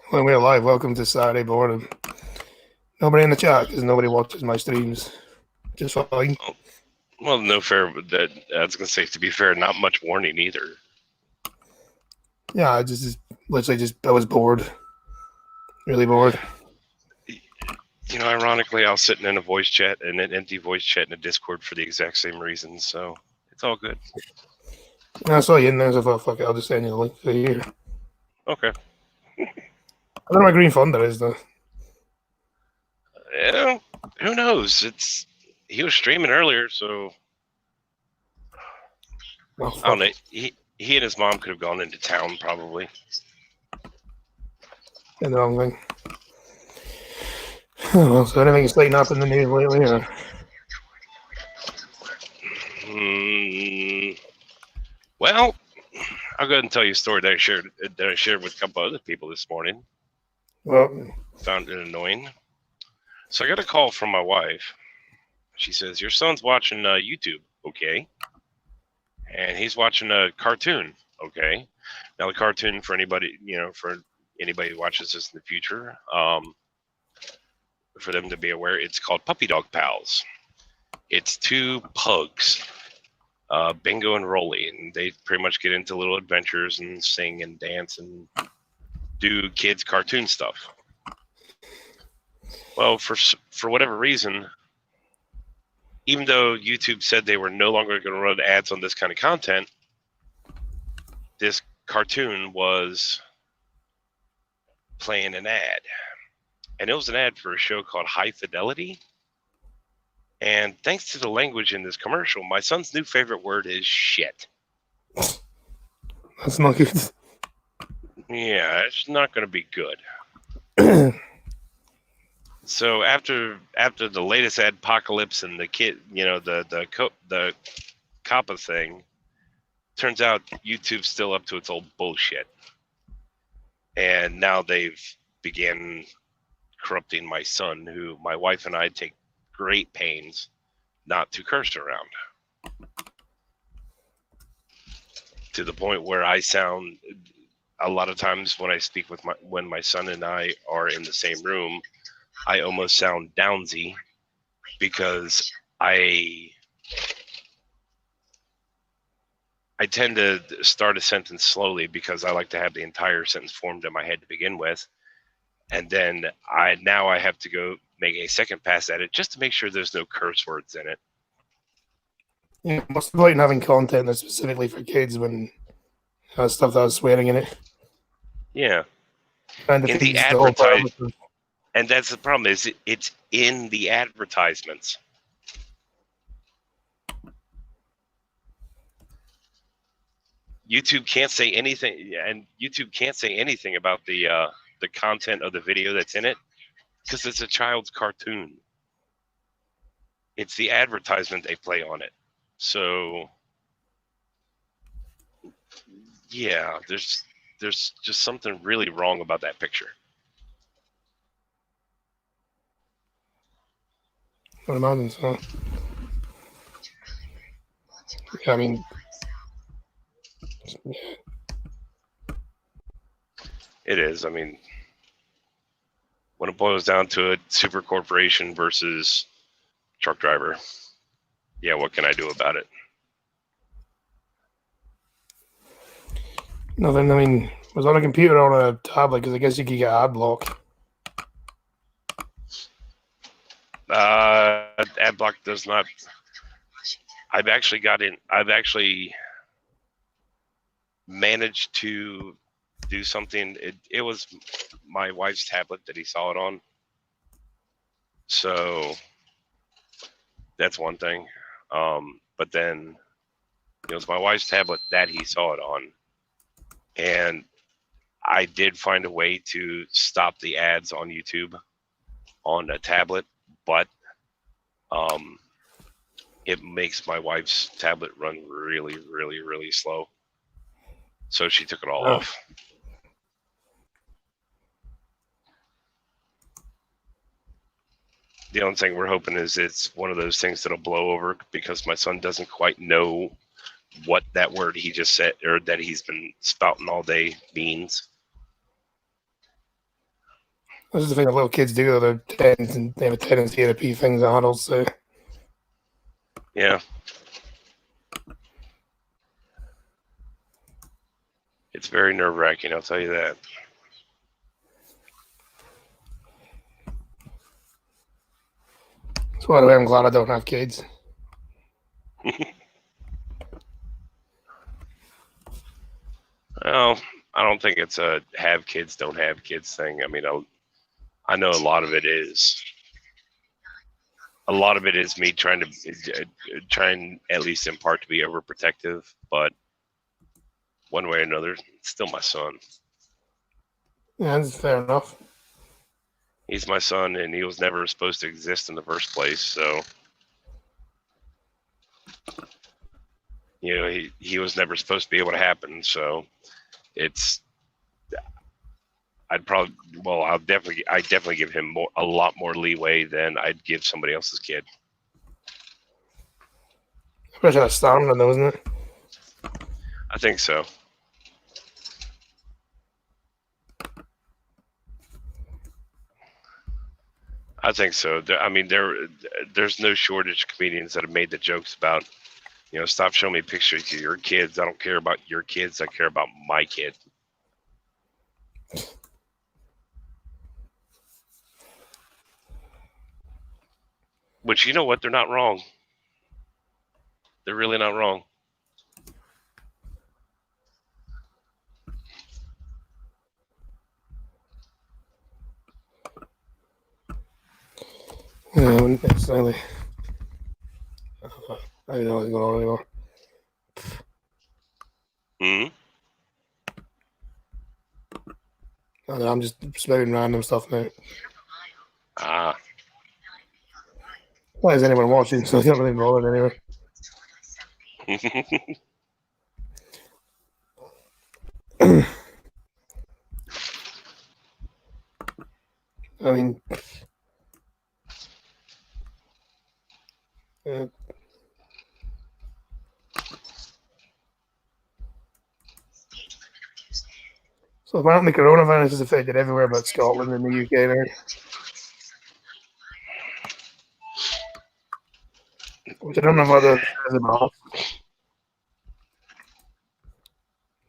When we're live, welcome to Saturday Boredom. Nobody in the chat because nobody watches my streams. Just fine. Well, no fair. That I was gonna say, to be fair, not much warning either. Yeah, I was bored. Really bored. You know, ironically, I was sitting in a voice chat and an empty voice chat in a Discord for the exact same reason, so it's all good. I saw you in there, so I thought, fuck it, I'll just send you the link to here. Okay. I don't know what Green Thunder is, though. Yeah, who knows? He was streaming earlier, so Oh, I don't know. He and his mom could have gone into town, probably. And the wrong thing. Oh, well, so anything lighting up in the news lately, or? Well, I'll go ahead and tell you a story that I shared with a couple other people this morning. Well, found it annoying. So I got a call from my wife. She says, "Your son's watching YouTube, okay? And he's watching a cartoon, okay? Now the cartoon, for anybody, for anybody who watches this in the future, for them to be aware, it's called Puppy Dog Pals. It's two pugs, Bingo and Rolly, and they pretty much get into little adventures and sing and dance and do kids cartoon stuff. Well, for whatever reason, even though YouTube said they were no longer going to run ads on this kind of content, this cartoon was playing an ad. And it was an ad for a show called High Fidelity. And thanks to the language in this commercial, my son's new favorite word is shit. That's not good. Yeah, it's not going to be good. So after the latest adpocalypse and the kid, the COPPA thing, turns out YouTube's still up to its old bullshit, and now they've began corrupting my son, who my wife and I take great pains not to curse around, to the point where I sound, a lot of times when I speak when my son and I are in the same room, I almost sound downsy because I tend to start a sentence slowly because I like to have the entire sentence formed in my head to begin with. And then I have to go make a second pass at it just to make sure there's no curse words in it. Yeah, what's the point in having content that's specifically for kids when has stuff that has swearing in it? Yeah. And in the advertisement. And that's the problem, is it's in the advertisements. YouTube can't say anything, and YouTube can't say anything about the content of the video that's in it because it's a child's cartoon. It's the advertisement they play on it. So yeah, there's just something really wrong about that picture. I would imagine so. Yeah, I mean, it is. I mean, when it boils down to it, super corporation versus truck driver. Yeah, what can I do about it? Nothing. I mean, was on a computer or on a tablet? Because I guess you could get ad block. Ad block does not. I've actually managed to do something. It was my wife's tablet that he saw it on. So that's one thing. But then it was my wife's tablet that he saw it on. And I did find a way to stop the ads on YouTube on a tablet, but it makes my wife's tablet run really, really, really slow. So she took it all off. The only thing we're hoping is it's one of those things that'll blow over because my son doesn't quite know what that word he just said or that he's been spouting all day means. This is the thing that little kids do. They have a tendency to repeat things that adults say. Yeah. It's very nerve-wracking, I'll tell you that. That's why I'm glad I don't have kids. Well, I don't think it's a have kids, don't have kids thing. I mean, I know a lot of it is. A lot of it is me trying at least in part to be overprotective, but one way or another, it's still my son. Yeah, that's fair enough. He's my son, and he was never supposed to exist in the first place. So, you know, he was never supposed to be able to happen. So, it's I definitely give him a lot more leeway than I'd give somebody else's kid. Especially that stamina, though, isn't it? I think so. I think so. I mean, there's no shortage of comedians that have made the jokes about, you know, stop showing me pictures of your kids. I don't care about your kids. I care about my kid. Which, you know what? They're not wrong. They're really not wrong. Yeah, I wouldn't necessarily. I don't know what's going on anymore. Hmm. I'm just spouting random stuff now. Ah. Why is anyone watching? So it's not really bothered anyway. I mean, so apparently coronavirus has affected everywhere but Scotland and the UK now. Which I don't know what that says about.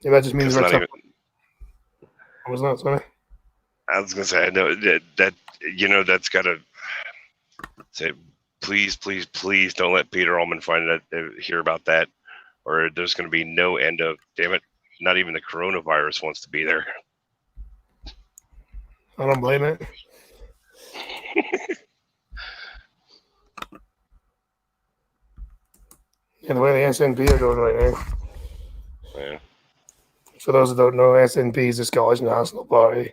Yeah, that just means we're tough. What was that, sorry? I was gonna say, I know that you know that's gotta say, please, please, please don't let Peter Allman hear about that, or there's gonna be no end of. Damn it! Not even the coronavirus wants to be there. I don't blame it. Yeah, the way the SNP are going right now. Yeah. For those that don't know, SNP is the Scottish National Party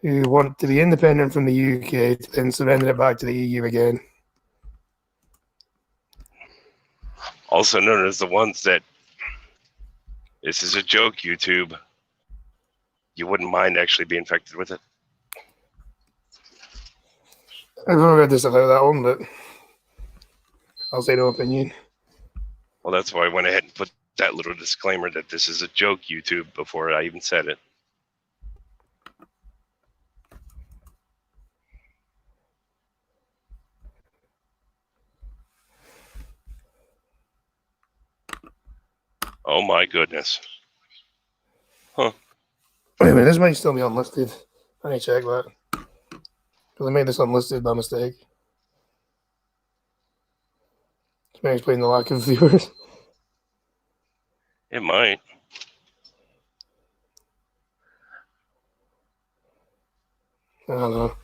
who want to be independent from the UK to then surrender it back to the EU again. Also known as the ones that this is a joke, YouTube. You wouldn't mind actually being infected with it. I've never read this about that one, but I'll say no opinion. Well, that's why I went ahead and put that little disclaimer that this is a joke, YouTube, before I even said it. Oh my goodness. Huh. Wait a minute, this might still be unlisted. I need to check that. Because I made this unlisted by mistake. This may explain the lack of viewers. It might. I don't know.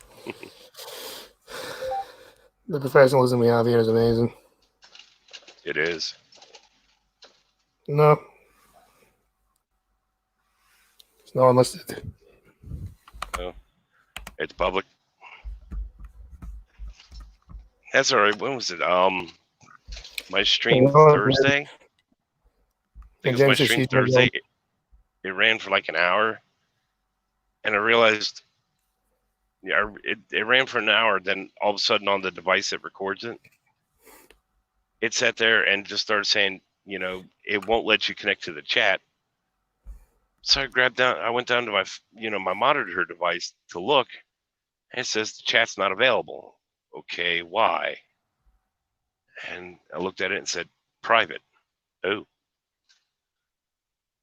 The professionalism we have here is amazing. It is. No. It's not unlisted. No. It's public. That's all right. When was it? My stream Thursday. I think it was my stream Thursday. It ran for like an hour, and I realized, yeah, it ran for an hour. Then all of a sudden, on the device that records it, it sat there and just started saying, you know, it won't let you connect to the chat. So I went down to my, my monitor device to look, And it says the chat's not available. Okay, why? And I looked at it and said, private. Oh.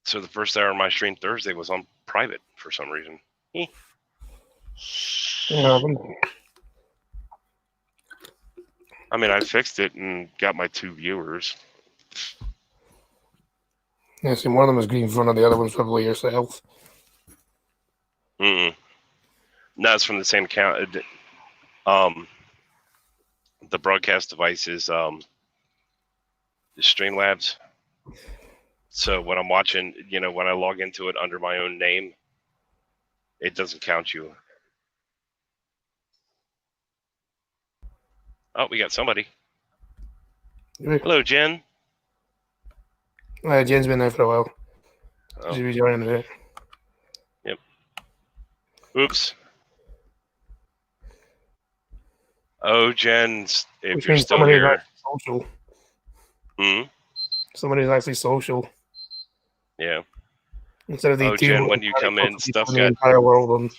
So the first hour of my stream Thursday was on private for some reason. Yeah, I mean, I fixed it and got my 2 viewers. yeah, see, one of them was green front, and the other one's probably yourself. No, it's from the same account. The broadcast device is Streamlabs. So when I'm watching, when I log into it under my own name, it doesn't count you. Oh, we got somebody. Hello, Jen. Jen's been there for a while. Oh. She'll be joining it. Yep. Oops. Oh, Jen, if Which you're means still somebody who's here. actually social. Hmm? Somebody who's actually social. Yeah. Instead of the two. Jen, when you come in, stuff the got. entire world.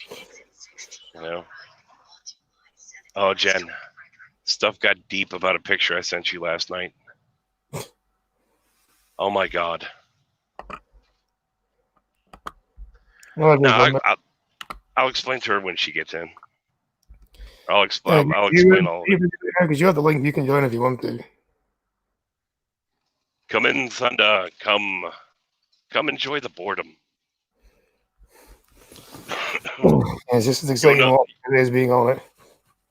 Oh, Jen, stuff got deep about a picture I sent you last night. Oh my God. Well, no, I'll explain to her when she gets in. I'll explain all of it. Because you have the link, you can join if you want to. Come in, Thunder. Come enjoy the boredom. It's just as exciting as it is being on it.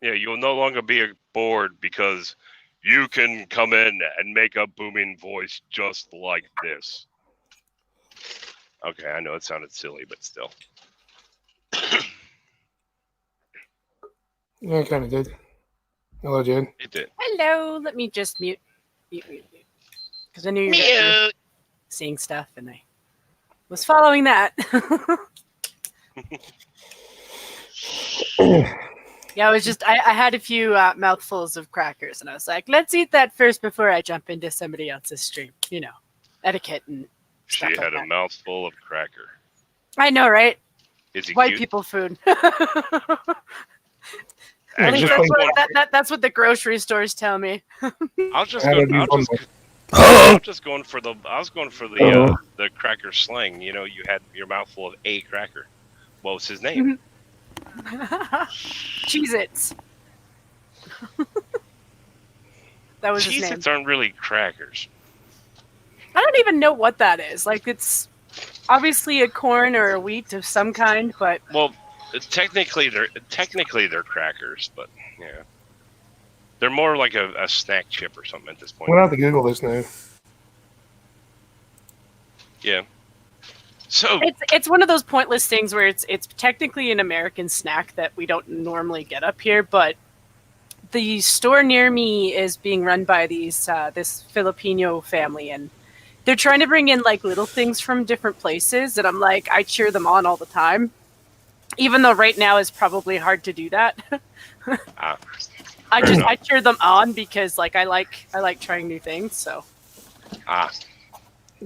Yeah, you'll no longer be bored because you can come in and make a booming voice just like this. Okay, I know it sounded silly, but still. Yeah, it kind of did. Hello, Jen. It did. Hello. Let me just mute. Because I knew you were seeing stuff, and I was following that. Yeah, I had a few mouthfuls of crackers, and I was like, let's eat that first before I jump into somebody else's stream. Etiquette and stuff. She had a mouthful of cracker. I know, right? Is he White cute? people food. Actually, that's what the grocery stores tell me. I was going for the cracker slang. You had your mouthful of a cracker. What was his name? Cheez-Its. That was his name. Cheez-Its aren't really crackers. I don't even know what that is. Like, it's obviously a corn or a wheat of some kind, but technically they're crackers, but yeah, they're more like a snack chip or something at this point. We'll have to Google this now. Yeah. So it's one of those pointless things where it's technically an American snack that we don't normally get up here, but the store near me is being run by this Filipino family, and they're trying to bring in like little things from different places, and I'm like, I cheer them on all the time, even though right now is probably hard to do that. I cheer them on because like I like trying new things. So.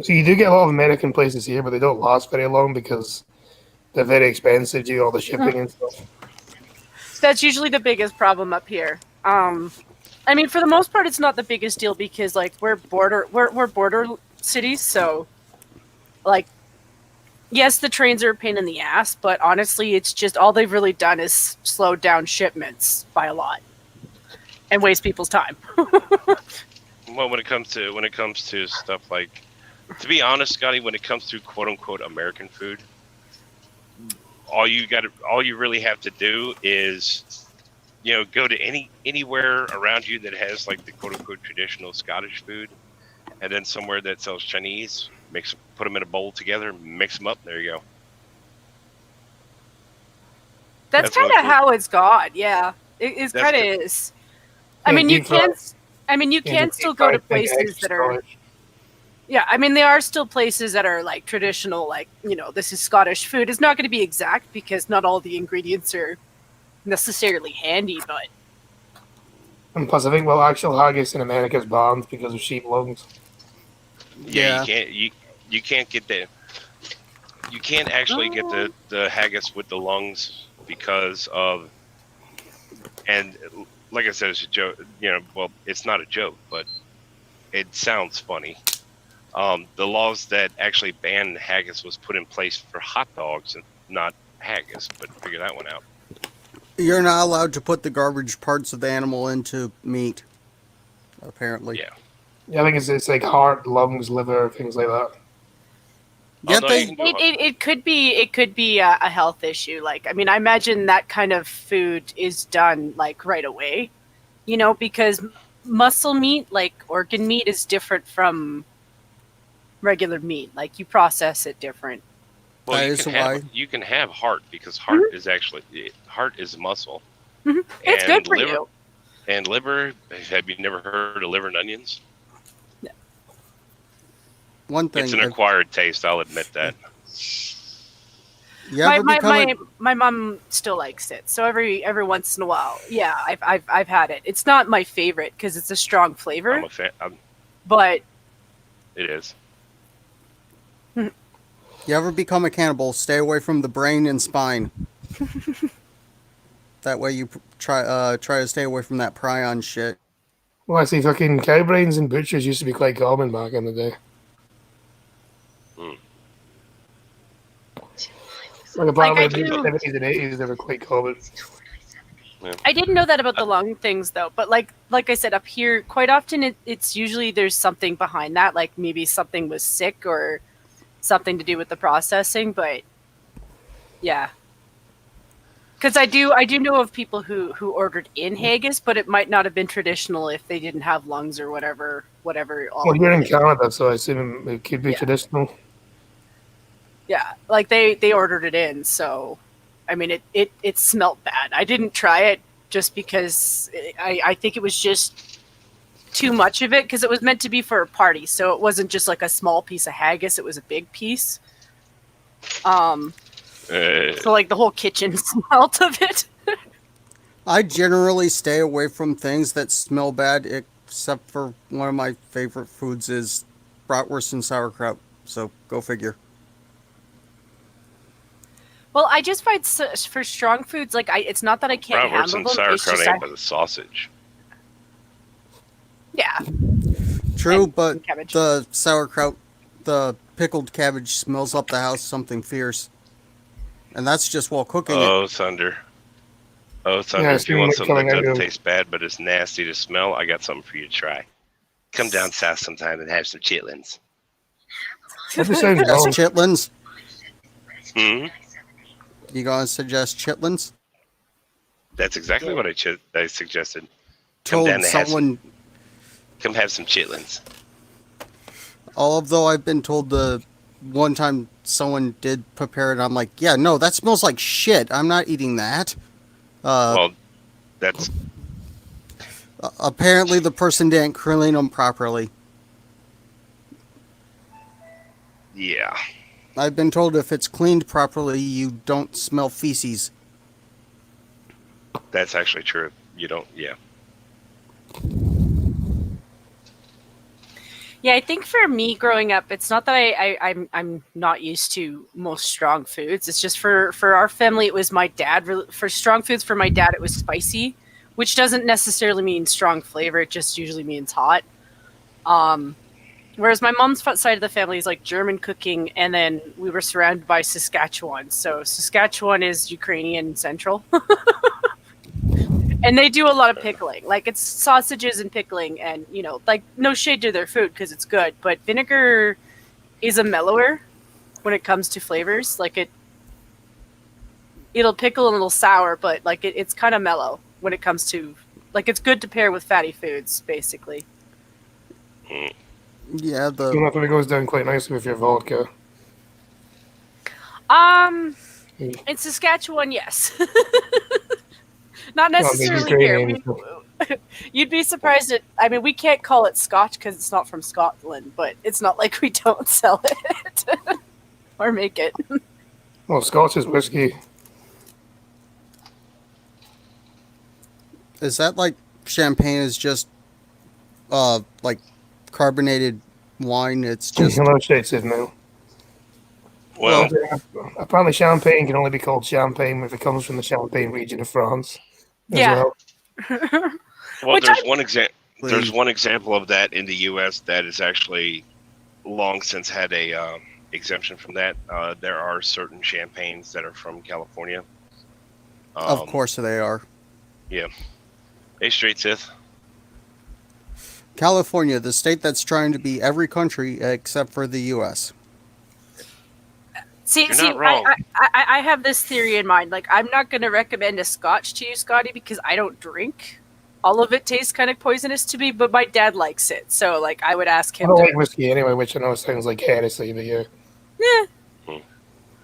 So you do get a lot of American places here, but they don't last very long because they're very expensive due to all the shipping and stuff. That's usually the biggest problem up here. I mean, for the most part, it's not the biggest deal because like we're border cities, so like yes, the trains are a pain in the ass, but honestly, it's just all they've really done is slow down shipments by a lot and waste people's time. Well, when it comes to stuff like, to be honest, Scotty, when it comes to quote unquote American food, all you really have to do is, go to anywhere around you that has like the quote unquote traditional Scottish food, and then somewhere that sells Chinese, put them in a bowl together, mix them up. There you go. That's kind of how it's gone. Yeah, it kind of is. I mean, you can still go to places that are. Yeah, I mean, there are still places that are like traditional, like, this is Scottish food. It's not going to be exact because not all the ingredients are necessarily handy, but. And plus, I think actual haggis in America is banned because of sheep lungs. Yeah, you can't get the. You can't actually get the haggis with the lungs because of And like I said, it's a joke. Well, it's not a joke, but it sounds funny. The laws that actually banned haggis was put in place for hot dogs and not haggis. But figure that one out. You're not allowed to put the garbage parts of the animal into meat, apparently. Yeah. Yeah, I think it's like heart, lungs, liver, things like that. Yeah, no, they you can do It could be a health issue. Like, I mean, I imagine that kind of food is done like right away, because muscle meat, like organ meat, is different from regular meat. Like, you process it different. Well, That you is can why. have you can have heart because heart is actually heart is muscle. It's And good for liver, you. And liver. Have you never heard of liver and onions? one thing. It's an acquired taste. I'll admit that. You ever become My mom still likes it, so every once in a while, yeah, I've had it. It's not my favorite because it's a strong flavor, I'm a fan. but It is. you ever become a cannibal? Stay away from the brain and spine. That way you try to stay away from that prion shit. Well, I see fucking cow brains and butchers used to be quite common back in the day. Like apparently I in the do- 70s and 80s they were quite common. I didn't know that about the lung things though. But like I said, up here, quite often it's usually there's something behind that, like maybe something was sick or something to do with the processing. But yeah, because I do know of people who ordered in haggis, but it might not have been traditional if they didn't have lungs or whatever. Well, you're in Canada, so I assume it could be Yeah. traditional. Yeah, like they ordered it in, so I mean it smelt bad. I didn't try it just because I think it was just too much of it because it was meant to be for a party, so it wasn't just like a small piece of haggis; it was a big piece. So like the whole kitchen smelt of it. I generally stay away from things that smell bad, except for one of my favorite foods is bratwurst and sauerkraut. So go figure. Well, I just find for strong foods, like it's not that I can't Bratwurst handle and them. It's sauerkraut just ain't but a sausage. yeah. True, And but cabbage. the sauerkraut, the pickled cabbage smells up the house something fierce. And that's just while cooking it. Oh, Thunder. Oh, Thunder, Yeah, if you want it's something coming that out doesn't of- taste bad but is nasty to smell, I got something for you to try. Come down south sometime and have some chitlins. That just sounds Yes, wrong. chitlins. Hmm. You gonna suggest chitlins? That's exactly what I suggested. Come down Told to have someone, Come have some chitlins. although I've been told the one time someone did prepare it, I'm like, yeah, no, that smells like shit. I'm not eating that. Well, that's Apparently the person didn't clean them properly. yeah. I've been told if it's cleaned properly, you don't smell feces. That's actually true. You don't. Yeah. Yeah, I think for me growing up, it's not that I'm not used to most strong foods. It's just for our family, it was my dad. For strong foods, for my dad, it was spicy, which doesn't necessarily mean strong flavor. It just usually means hot. Whereas my mom's side of the family is like German cooking, and then we were surrounded by Saskatchewan. So Saskatchewan is Ukrainian Central. And they do a lot of pickling. Like, it's sausages and pickling, and, like, no shade to their food because it's good. But vinegar is a mellower when it comes to flavors. Like, it'll pickle and it'll sour, but, like, it's kind of mellow when it comes to, like, it's good to pair with fatty foods, basically. Yeah, And I thought it goes down quite nicely with your vodka. In Saskatchewan, yes. Not Well, I mean, necessarily here. Ukrainian. You'd be surprised at. I mean, we can't call it Scotch because it's not from Scotland, but it's not like we don't sell it or make it. Well, Scotch is whiskey. is that like champagne is just, like carbonated wine? It's just No shade says no. Well, Apparently champagne can only be called champagne if it comes from the Champagne region of France. As Yeah. well. Well, Which there's one example of that in the U.S. that is actually long since had a exemption from that. There are certain champagnes that are from California. Of course they are. Yeah. Hey, Straight Sith. California, the state that's trying to be every country except for the U.S. See, You're not wrong. I have this theory in mind. Like, I'm not going to recommend a scotch to you, Scotty, because I don't drink. All of it tastes kind of poisonous to me, but my dad likes it. So, like, I would ask I him don't to... like whiskey anyway, which I know sounds like heresy, but yeah. Yeah.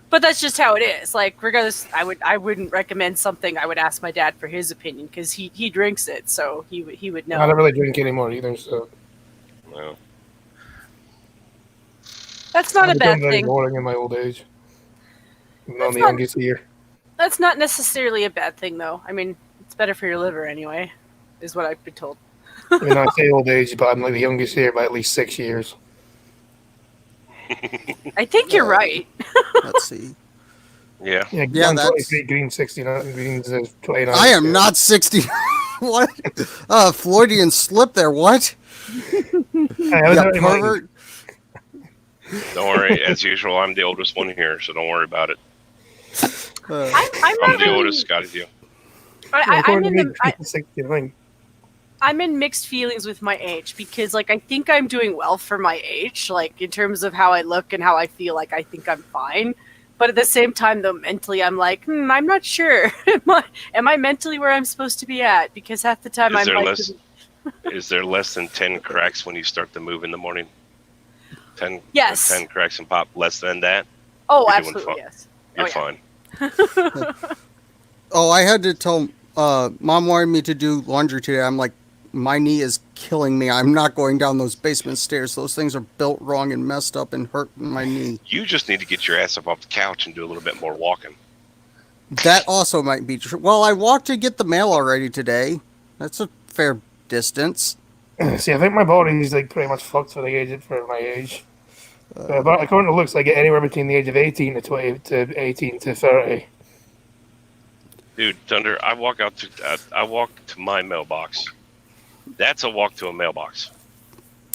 But that's just how it is. Like, regardless, I wouldn't recommend something. I would ask my dad for his opinion because he drinks it, so he would know. I don't really drink anymore either, so. Well, That's not I a bad become very thing. boring in my old age. Even though I'm That's the not- youngest here. That's not necessarily a bad thing, though. I mean, it's better for your liver anyway, is what I've been told. I mean, I say old age, but I'm like the youngest here by at least 6 years. I think you're right. Let's see. yeah. Yeah, I'm that's- 23, Green 69, Green's 29. I am not 60. What? Freudian slip there. What? I was Yeah, already like- pervert. Don't worry. As usual, I'm the oldest one here, so don't worry about it. Uh, I'm I'm not the really, oldest, Scotty's you. I'm in the, 69. I'm in mixed feelings with my age because, like, I think I'm doing well for my age, like, in terms of how I look and how I feel. Like, I think I'm fine. But at the same time, though, mentally, I'm like, I'm not sure. Am I mentally where I'm supposed to be at? Because half the time Is I'm there like, Is there less than 10 cracks when you start to move in the morning? 10, Yes. 10 cracks and pop. Less than that, oh, you're doing absolutely, fine. yes. you're Oh, yeah. fine. oh, I had to tell. Mom wanted me to do laundry today. I'm like, my knee is killing me. I'm not going down those basement stairs. Those things are built wrong and messed up and hurt my knee. You just need to get your ass up off the couch and do a little bit more walking. That also might be true. Well, I walked to get the mail already today. That's a fair distance. See, I think my body's like pretty much fucked for my age. But according to looks, I get anywhere between the age of 18 to 20 to 18 to 30. Dude, Thunder, I walk to my mailbox. That's a walk to a mailbox.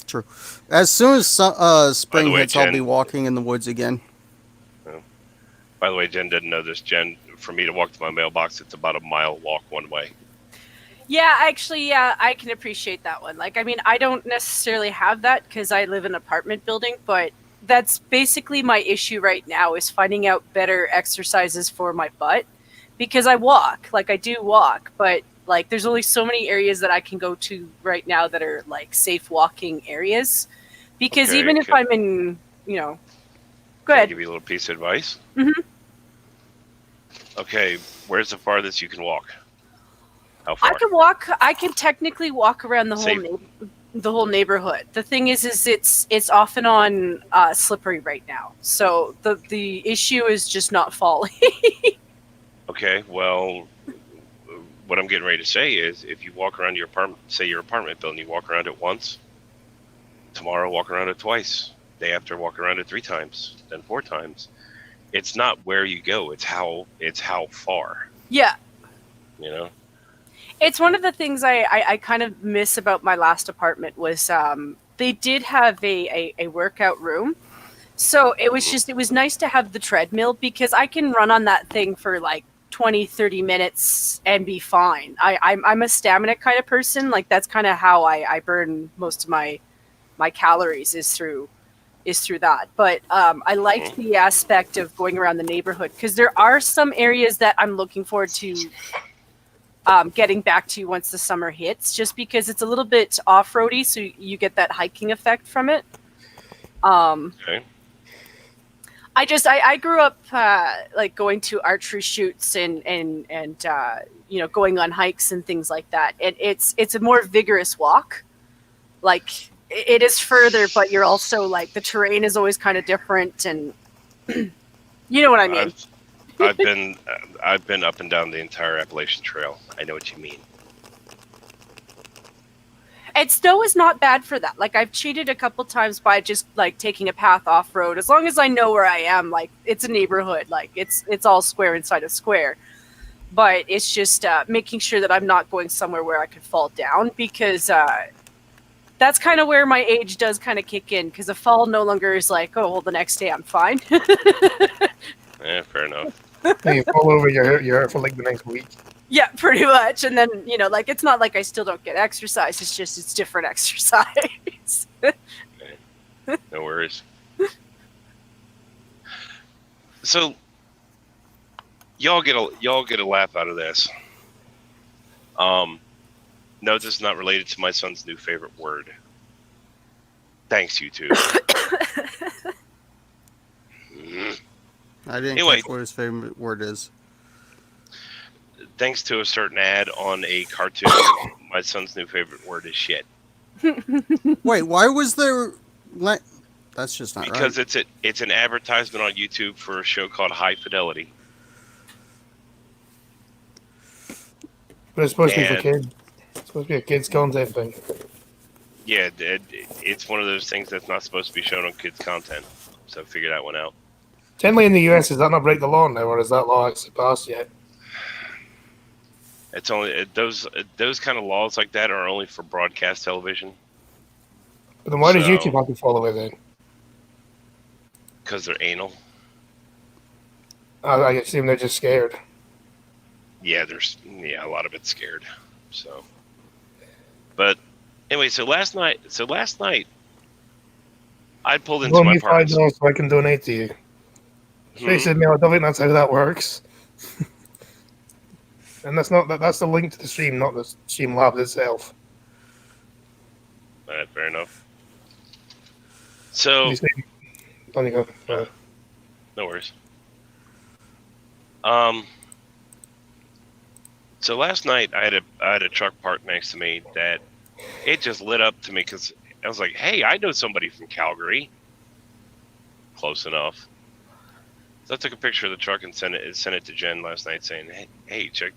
True. As soon as spring way, hits, I'll Jen- be walking in the woods again. By the way, Jen didn't know this. Jen, for me to walk to my mailbox, it's about a mile walk one way. Yeah, actually, yeah, I can appreciate that one. Like, I mean, I don't necessarily have that because I live in an apartment building, but that's basically my issue right now is finding out better exercises for my butt because I walk. Like, I do walk, but like, there's only so many areas that I can go to right now that are like safe walking areas. Because Okay, even if can- I'm in, go Can I ahead. give you a little piece of advice? Mhm. Okay, where's the farthest you can walk? How far? I can technically walk around the whole Safe. the whole neighborhood. The thing is it's off and on slippery right now. So the issue is just not falling. Okay, well, what I'm getting ready to say is if you walk around your apartment, say your apartment building, you walk around it once, tomorrow walk around it twice, day after walk around it 3 times, then 4 times. It's not where you go, it's how far, Yeah. you know? It's one of the things I kind of miss about my last apartment was they did have a workout room. So it was nice to have the treadmill because I can run on that thing for like 20, 30 minutes and be fine. I'm a stamina kind of person. Like that's kind of how I burn most of my calories is through that. But I liked the aspect of going around the neighborhood because there are some areas that I'm looking forward to getting back to once the summer hits, just because it's a little bit off-roady, so you get that hiking effect from it. Okay. I grew up like going to archery shoots and going on hikes and things like that. And it's a more vigorous walk. Like it is further, but you're also like the terrain is always kind of different, and you know what I mean. I've been up and down the entire Appalachian Trail. I know what you mean. And snow is not bad for that. Like I've cheated a couple times by just like taking a path off road. As long as I know where I am, like it's a neighborhood. Like it's all square inside a square. but it's just making sure that I'm not going somewhere where I could fall down, because that's kind of where my age does kind of kick in, because a fall no longer is like, oh, well, the next day I'm fine. Yeah, fair enough. And you fall over, you're hurt for like the next week. Yeah, pretty much. And then, like, it's not like I still don't get exercise. It's just, it's different exercise. No worries. So, y'all get a laugh out of this. No, this is not related to my son's new favorite word. Thanks, YouTube. I didn't Anyway. catch what his favorite word is. Thanks to a certain ad on a cartoon, my son's new favorite word is shit. Wait, why was there... That's just not Because right. it's an advertisement on YouTube for a show called High Fidelity. But it's supposed to be for And- kids. It's supposed to be a kids' content thing. Yeah, it's one of those things that's not supposed to be shown on kids' content. So figure that one out. Generally in the US, does that not break the law now, or is that law actually passed yet? It's only those kind of laws like that are only for broadcast television. But then why does So- YouTube have to follow it then? Because they're anal. I assume they're just scared. Yeah, a lot of it's scared. So, but anyway, so last night I pulled into Loan my me $5 apartment. so I can donate to you. Hmm? They said, no, I don't think that's how that works. And that's the link to the stream, not the stream lab itself. All right, fair enough. So, You say- on you go. no worries. So last night I had a truck parked next to me that it just lit up to me because I was like, "Hey, I know somebody from Calgary." Close enough. So I took a picture of the truck and sent it to Jen last night, saying, "Hey, check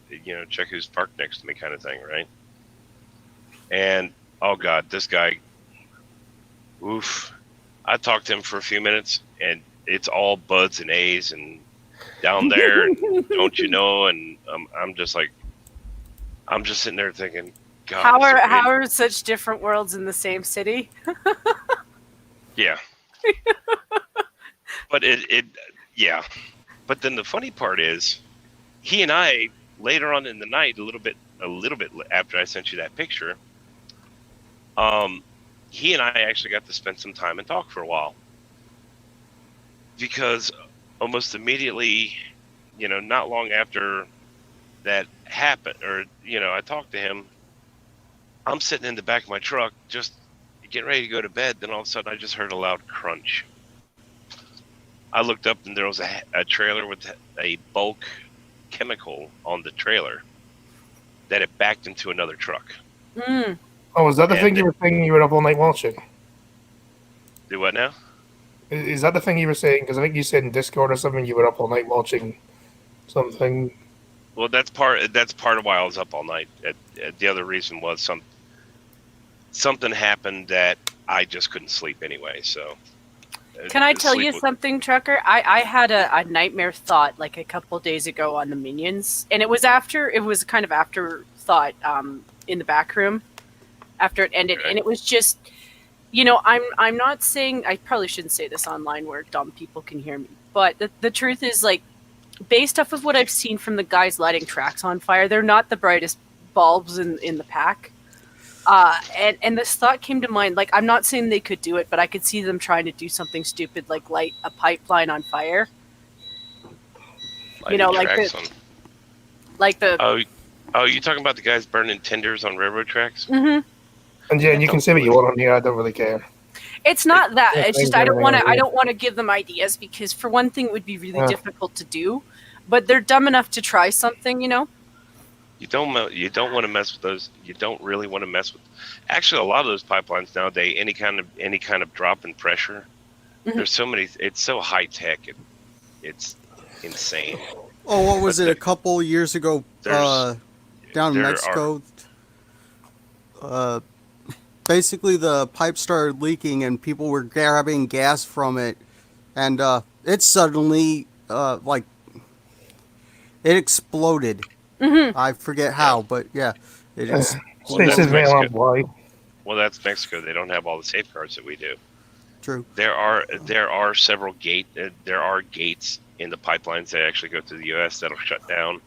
who's parked next to me," kind of thing, right? And oh god, this guy, oof! I talked to him for a few minutes, and it's all buds and A's and down there, and don't you know? And I'm just sitting there thinking, God, How are such different worlds in the same city? yeah. But yeah. But then the funny part is, he and I later on in the night, a little bit after I sent you that picture, he and I actually got to spend some time and talk for a while, because almost immediately, not long after that happened, or I talked to him, I'm sitting in the back of my truck just getting ready to go to bed. Then all of a sudden I just heard a loud crunch. I looked up and there was a trailer with a bulk chemical on the trailer that it backed into another truck. Mm. Oh, is that the And thing you were saying you were up all night watching? Do what now? Is that the thing you were saying? Because I think you said in Discord or something you were up all night watching something. Well, that's part of why I was up all night. The other reason was something happened that I just couldn't sleep anyway. So, Can I tell you something, Trucker? I had a nightmare thought like a couple days ago on the Minions, and it was kind of afterthought in the back room after it ended, Okay. and it was just, I'm not saying, I probably shouldn't say this online where dumb people can hear me, but the truth is, like, based off of what I've seen from the guys lighting tracks on fire, they're not the brightest bulbs in the pack. And this thought came to mind, like, I'm not saying they could do it, but I could see them trying to do something stupid, like light a pipeline on fire. Lighting like tracks the- on- Like the... Oh, you talking about the guys burning tenders on railroad tracks? Mhm. And Jen, you can say what you want on here. I don't really care. It's not that. Yeah, It's just thanks, I don't want to. everything. I don't want to give them ideas because, for one thing, it would be really Yeah. difficult to do. But they're dumb enough to try something, You don't want to mess with those. You don't really want to mess with. Actually, a lot of those pipelines nowadays, any kind of drop in pressure. Mhm. There's so many. It's so high tech. It's insane. Oh, what was But it? A couple years ago, there's- down in there Mexico. Basically, the pipe started leaking, and people were grabbing gas from it, and it suddenly, it exploded. I forget how, but yeah, it is. Well, that's Spaces may Mexico. have why. Well, that's Mexico. They don't have all the safeguards that we do. True. There are several there are gates in the pipelines that actually go through the U.S. that'll shut down.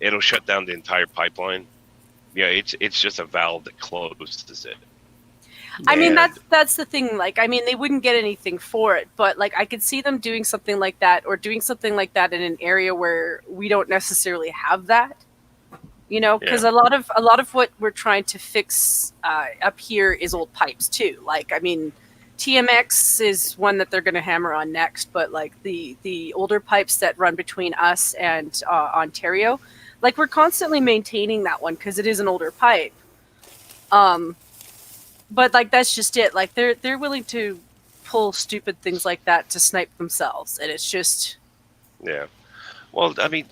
It'll shut down the entire pipeline. Yeah, it's just a valve that closes it. I mean, And- that's the thing. Like, I mean, they wouldn't get anything for it, but like, I could see them doing something like that, or doing something like that in an area where we don't necessarily have that. You know, because a lot of what we're trying to fix up here is old pipes too. Like, I mean, TMX is one that they're going to hammer on next, but like the older pipes that run between us and Ontario, like we're constantly maintaining that one because it is an older pipe. But like that's just it. Like they're willing to pull stupid things like that to snipe themselves, and it's just Yeah. Well, I mean,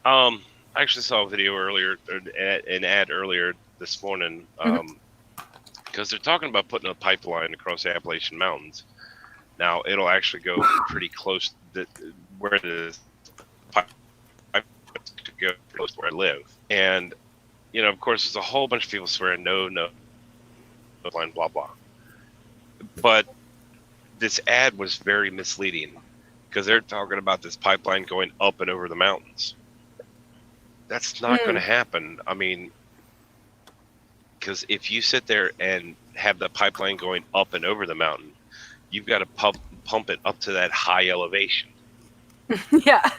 I actually saw a video earlier, an ad earlier this morning, because they're talking about putting a pipeline across the Appalachian Mountains. Now it'll actually go pretty close to where the pipe could go close to where I live, and you know, of course, there's a whole bunch of people swearing no line, blah blah. But this ad was very misleading because they're talking about this pipeline going up and over the mountains. That's not going to happen. I mean, because if you sit there and have the pipeline going up and over the mountain, you've got to pump it up to that high elevation. yeah.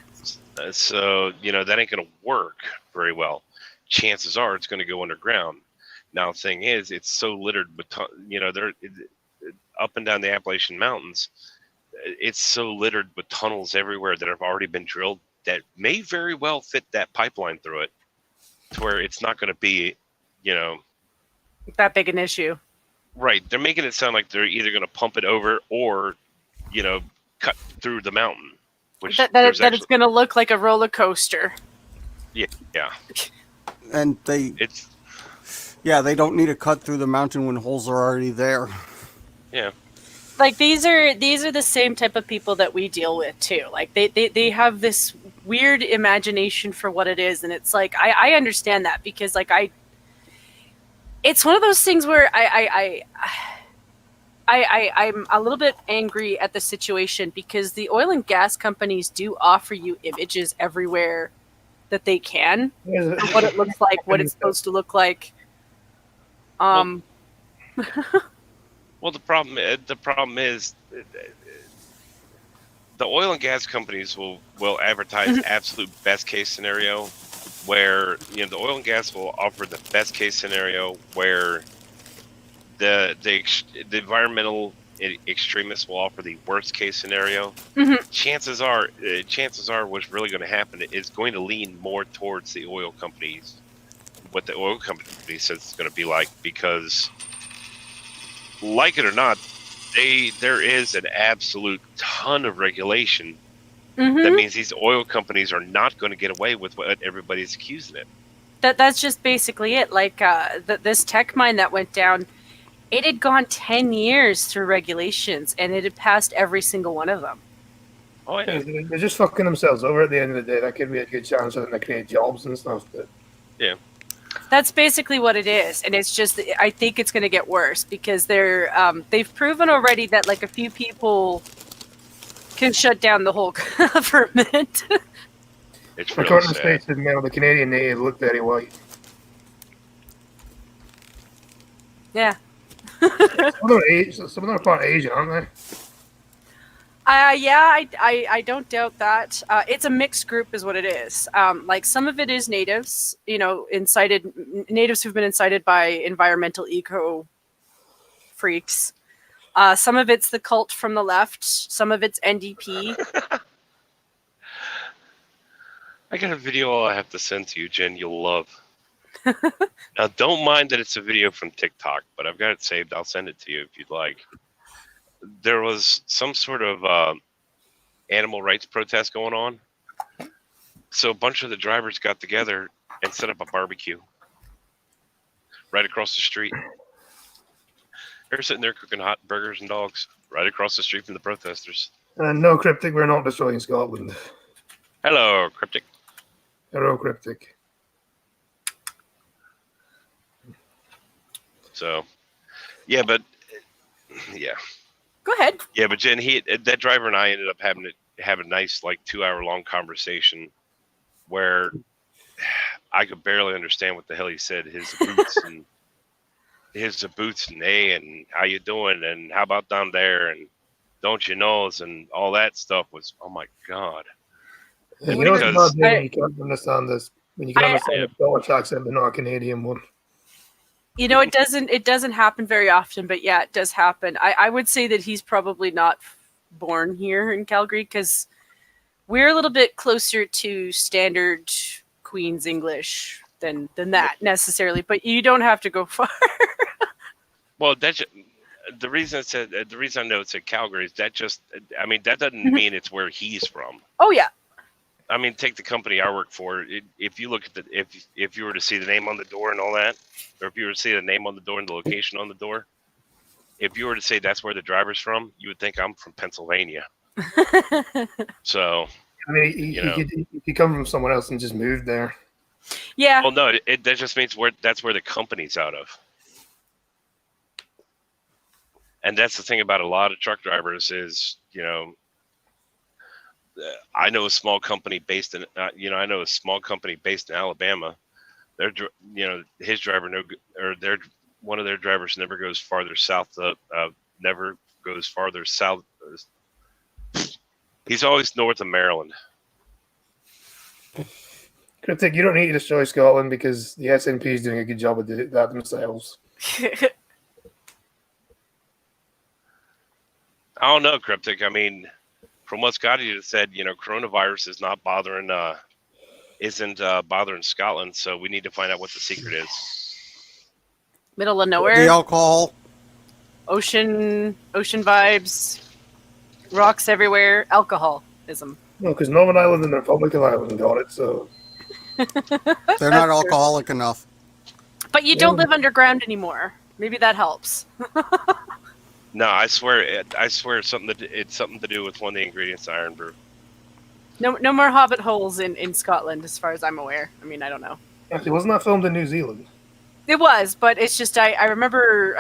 So, you know, that ain't going to work very well. Chances are it's going to go underground. Now, the thing is, it's so littered with, you know, they're up and down the Appalachian Mountains. It's so littered with tunnels everywhere that have already been drilled that may very well fit that pipeline through it to where it's not going to be, you know, That big an issue. right. They're making it sound like they're either going to pump it over or, you know, cut through the mountain. Which That it's going to look like a roller coaster. Yeah. And they don't need to cut through the mountain when holes are already there. Yeah. Like these are the same type of people that we deal with too. Like they have this weird imagination for what it is, and it's like I understand that because like it's one of those things where I'm a little bit angry at the situation because the oil and gas companies do offer you images everywhere that they can of what it looks like, what it's supposed to look like. Well, the problem is the oil and gas companies will advertise absolute best case scenario, where you know the oil and gas will offer the best case scenario where the environmental extremists will offer the worst case scenario. Chances are what's really going to happen is going to lean more towards the oil companies, what the oil company says it's going to be like, because like it or not, there is an absolute ton of regulation. That means these oil companies are not going to get away with what everybody's accusing it. That's just basically it. Like this tech mine that went down, it had gone 10 years through regulations, and it had passed every single one of them. Oh yeah, They're just fucking themselves over at the end of the day. That could be a good chance for them to create jobs and stuff. But yeah. That's basically what it is, and it's just I think it's going to get worse because they've proven already that like a few people can shut down the whole government. It's according really to the sad. states, the Canadian native looked very white. Yeah. Some of them are part Asian, aren't they? Yeah, I don't doubt that. It's a mixed group, is what it is. Like some of it is natives, you know, natives who've been incited by environmental eco freaks. Some of it's the cult from the left. Some of it's NDP. I got a video I have to send to you, Jen. You'll love. Now, don't mind that it's a video from TikTok, but I've got it saved. I'll send it to you if you'd like. There was some sort of animal rights protest going on. So a bunch of the drivers got together and set up a barbecue right across the street. They're sitting there cooking hot burgers and dogs right across the street from the protesters. No, Cryptic, we're not destroying Scotland. Hello, Cryptic. They're all cryptic. So, yeah, but yeah, Go ahead. yeah, but Jen, that driver and I ended up having a nice like 2 hour long conversation where I could barely understand what the hell he said. His boots and and how you doing and how about down there and don't you know and all that stuff was, oh my god. You What know, do it's you- not I- when you can't understand this. When you can understand the Scottish accent, but not a Canadian one. You know, it doesn't happen very often, but yeah, it does happen. I would say that he's probably not born here in Calgary because we're a little bit closer to standard Queen's English than that necessarily, but you don't have to go far. Well, that's the reason I know it's at Calgary is that doesn't mean it's where he's from. Oh yeah. I mean, take the company I work for. If you look at if you were to see the name on the door and all that, or if you were to see the name on the door and the location on the door, if you were to say that's where the driver's from, you would think I'm from Pennsylvania. So, I mean, he come from somewhere else and just moved there. Yeah. well, no, that just means that's where the company's out of. And that's the thing about a lot of truck drivers is, I know a small company based in, Alabama. His driver one of their drivers never goes farther south. Never goes farther south. He's always north of Maryland. Cryptic, you don't need to destroy Scotland because the SNP is doing a good job of that themselves. I don't know, Cryptic. I mean, from what Scotty just said, coronavirus is not isn't bothering Scotland, so we need to find out what the secret is. Middle of The nowhere, alcohol. ocean vibes, rocks everywhere, alcoholism. No, because Northern Ireland and the Republic of Ireland got it, so They're not alcoholic enough. But you don't live underground anymore. Maybe that helps. No, I swear it's something to do with one of the ingredients of iron brew. No more hobbit holes in Scotland, as far as I'm aware. I mean, I don't know. actually, wasn't that filmed in New Zealand? It was, but it's just I remember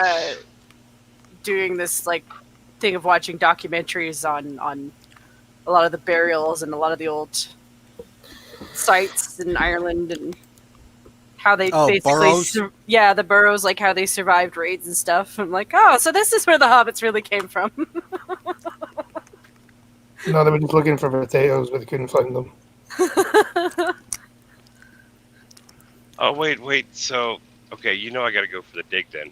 doing this like thing of watching documentaries on a lot of the burials and a lot of the old sites in Ireland and how they burrows? the burrows, like how they survived raids and stuff. I'm like, oh, so this is where the hobbits really came from. No, they were just looking for potatoes, but they couldn't find them. Oh, wait. So, okay, I got to go for the dig then.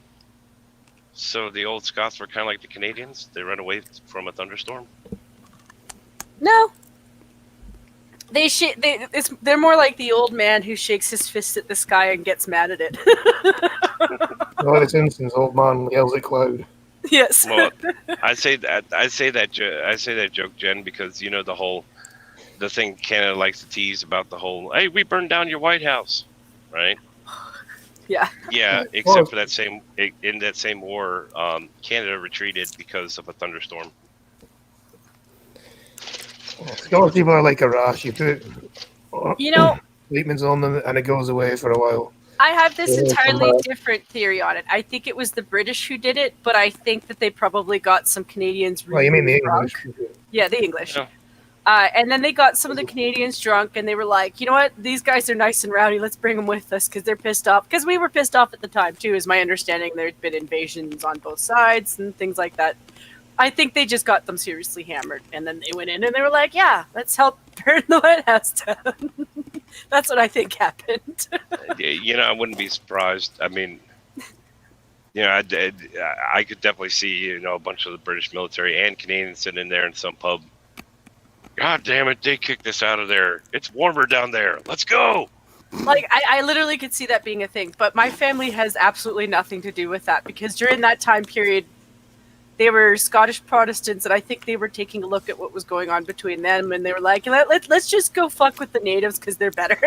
So the old Scots were kind of like the Canadians. They run away from a thunderstorm. No. They're more like the old man who shakes his fist at the sky and gets mad at it. No, it's Inston's old man yells at cloud. Yes. Well, I say that joke, Jen, because the thing Canada likes to tease about the whole, hey, we burned down your White House, right? Yeah. Yeah, except for in that same war, Canada retreated because of a thunderstorm. Scottish people are like a rash. You put treatments on them and it goes away for a while. I have this entirely different theory on it. I think it was the British who did it, but I think that they probably got some Canadians really you mean the drunk. English? Yeah, the English. Yeah. And then they got some of the Canadians drunk, and they were like, you know what? These guys are nice and rowdy. Let's bring them with us because they're pissed off. Because we were pissed off at the time, too, is my understanding. There'd been invasions on both sides and things like that. I think they just got them seriously hammered. And then they went in and they were like, yeah, let's help burn the White House down. That's what I think happened. I wouldn't be surprised. I mean, I could definitely see, a bunch of the British military and Canadians sitting in there in some pub. God damn it, they kicked us out of there. It's warmer down there. Let's go. Like, I literally could see that being a thing. But my family has absolutely nothing to do with that because during that time period, they were Scottish Protestants, and I think they were taking a look at what was going on between them, and they were like, let's just go fuck with the natives because they're better.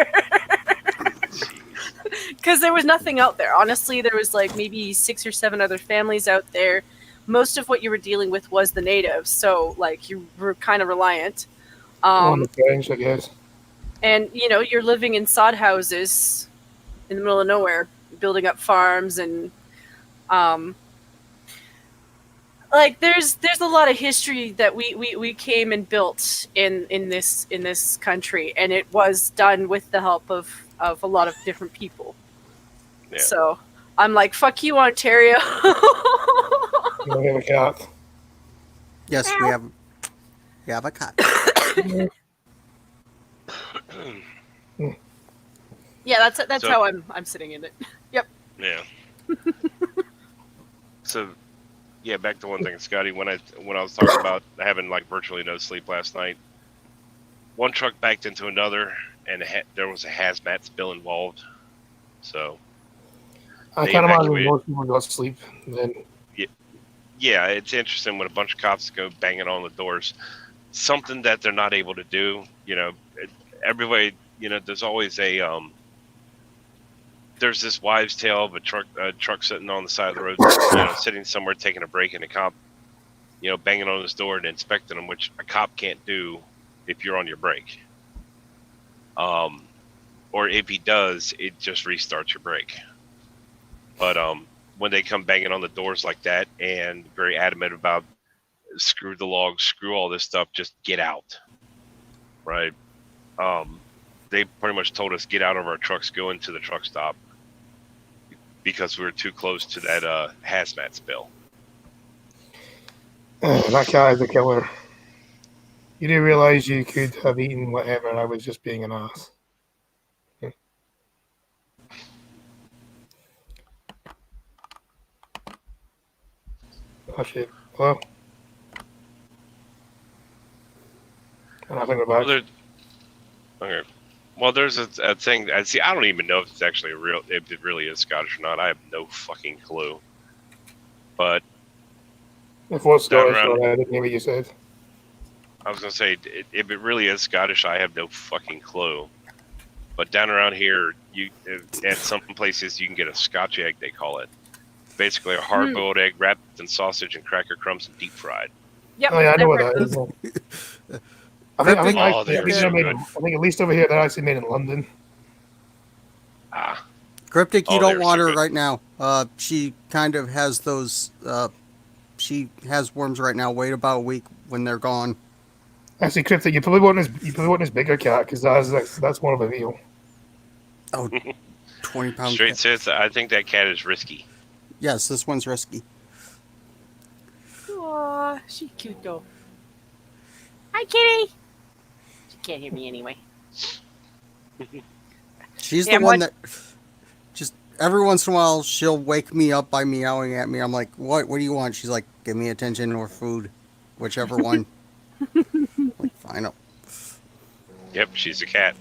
Because there was nothing out there. Honestly, there was like maybe 6 or 7 other families out there. Most of what you were dealing with was the natives, so like you were kind of reliant. On the French, I guess. And you're living in sod houses in the middle of nowhere, building up farms, and um, like there's a lot of history that we came and built in this country, and it was done with the help of a lot of different people. Yeah. So I'm like, fuck you, Ontario. You don't have a cat. Yes, we have a cat. Yeah, that's So- how I'm sitting in it. Yep. Yeah. So, yeah, back to one thing, Scotty. When I was talking about having like virtually no sleep last night, one truck backed into another, and there was a hazmat spill involved. So, I They can't imagine evacuated- most people got sleep. Then yeah, it's interesting when a bunch of cops go banging on the doors. Something that they're not able to do. Everybody. There's always there's this wives' tale of a truck sitting on the side of the road, sitting somewhere taking a break, and a cop, banging on his door and inspecting them, which a cop can't do if you're on your break. Or if he does, it just restarts your break. But when they come banging on the doors like that and very adamant about screw the logs, screw all this stuff, just get out, right? They pretty much told us get out of our trucks, go into the truck stop, because we were too close to that hazmat spill. that cat is a killer. You do realize you could have eaten whatever. I was just being an ass. Oh shit. Hello? And I think we're Well, back. okay. Well, there's a thing. I see. I don't even know if it's actually real. If it really is Scottish or not. I have no fucking clue. But If what's down Scottish, around- I didn't hear what you said. I was gonna say, if it really is Scottish, I have no fucking clue. But down around here, at some places you can get a Scotch egg. They call it basically a hard-boiled egg wrapped in sausage and cracker crumbs and deep fried. Yep. Oh yeah, I know what I've that heard is. those. I think Oh, they're they're so made good. I think at least over here they're actually made in London. Ah, Cryptic, you Oh, don't they're want so her good. right now. She kind of has those. She has worms right now. Wait about a week when they're gone. Actually, Cryptic, you probably want this bigger cat because that's more of a deal. Oh, 20-pound straight cat. says I think that cat is risky. Yes, this one's risky. Aw, she's cute though. Hi, kitty. She can't hear me anyway. She's Yeah, the one that just every once in a while she'll wake me up by meowing at me. I'm like, what? What do you want? She's like, give me attention or food, whichever one. Like, fine. Yep, she's a cat.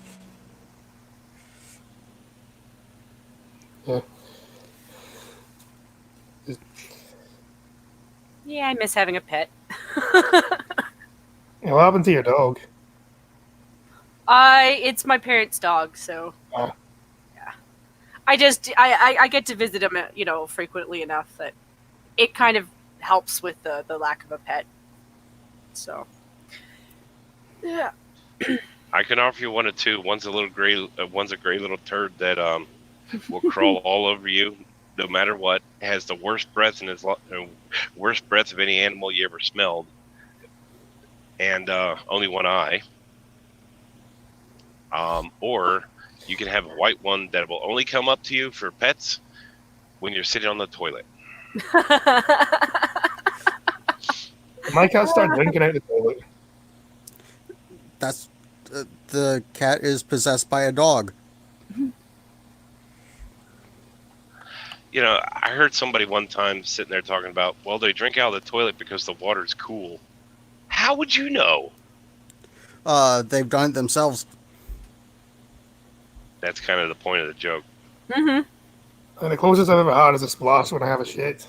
Yeah. Yeah, I miss having a pet. Yeah, what happened to your dog? It's my parents' dog, so Ah. yeah. I get to visit him, frequently enough that it kind of helps with the lack of a pet. So yeah. I can offer you one of two. One's a gray little turd that will crawl all over you, no matter what. Has the worst breath worst breath of any animal you ever smelled, and only one eye. Or you can have a white one that will only come up to you for pets when you're sitting on the toilet. My cat started drinking out the toilet. That's the cat is possessed by a dog. I heard somebody one time sitting there talking about, well, they drink out of the toilet because the water's cool. How would you know? They've done it themselves. That's kind of the point of the joke. Mm-hmm. And the closest I've ever had is a splash when I have a shit.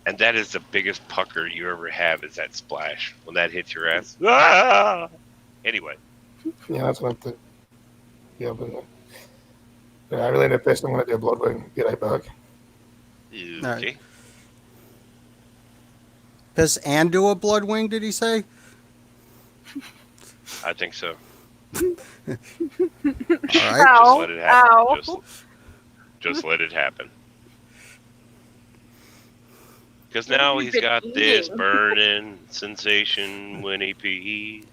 And that is the biggest pucker you ever have, is that splash when that hits your ass. Ah! Anyway, Yeah, that's what I did. Yeah, but yeah, I really need a piss. I'm gonna do a blood wing. Be right back. okay. Alright. piss and do a blood wing, did he say? I think so. All right. Just Ow, let it happen. ow. Just let it happen. Because now What have he's you got been this eating? burning sensation when he pees.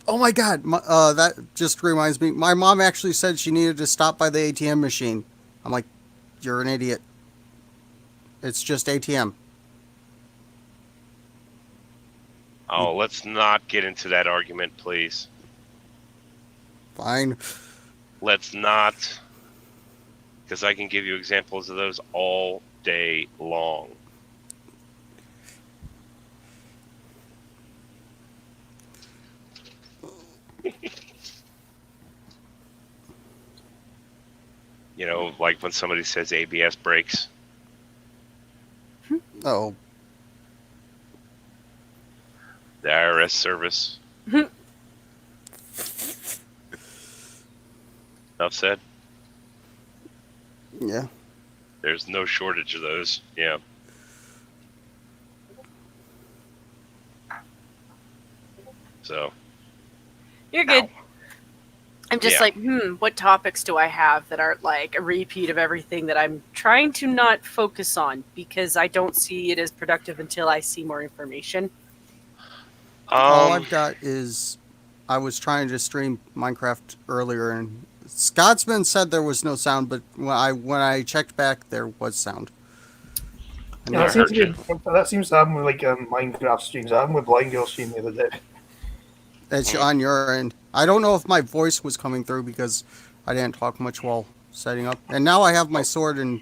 Oh my God, that just reminds me. My mom actually said she needed to stop by the ATM machine. I'm like, you're an idiot. It's just ATM. Oh, let's not get into that argument, please. Fine. Let's not. Because I can give you examples of those all day long. You know, like when somebody says ABS brakes. Oh, The IRS service. Enough said. yeah. There's no shortage of those. Yeah. So. You're good. Ow. I'm just Yeah. like, what topics do I have that aren't like a repeat of everything that I'm trying to not focus on because I don't see it as productive until I see more information. All I've got is I was trying to stream Minecraft earlier, and Scotsman said there was no sound, but when I checked back, there was sound. And Yeah, I heard you. that seems to happen with like Minecraft streams. I happened with Blind Girl stream the other day. it's on your end. I don't know if my voice was coming through because I didn't talk much while setting up. And now I have my sword and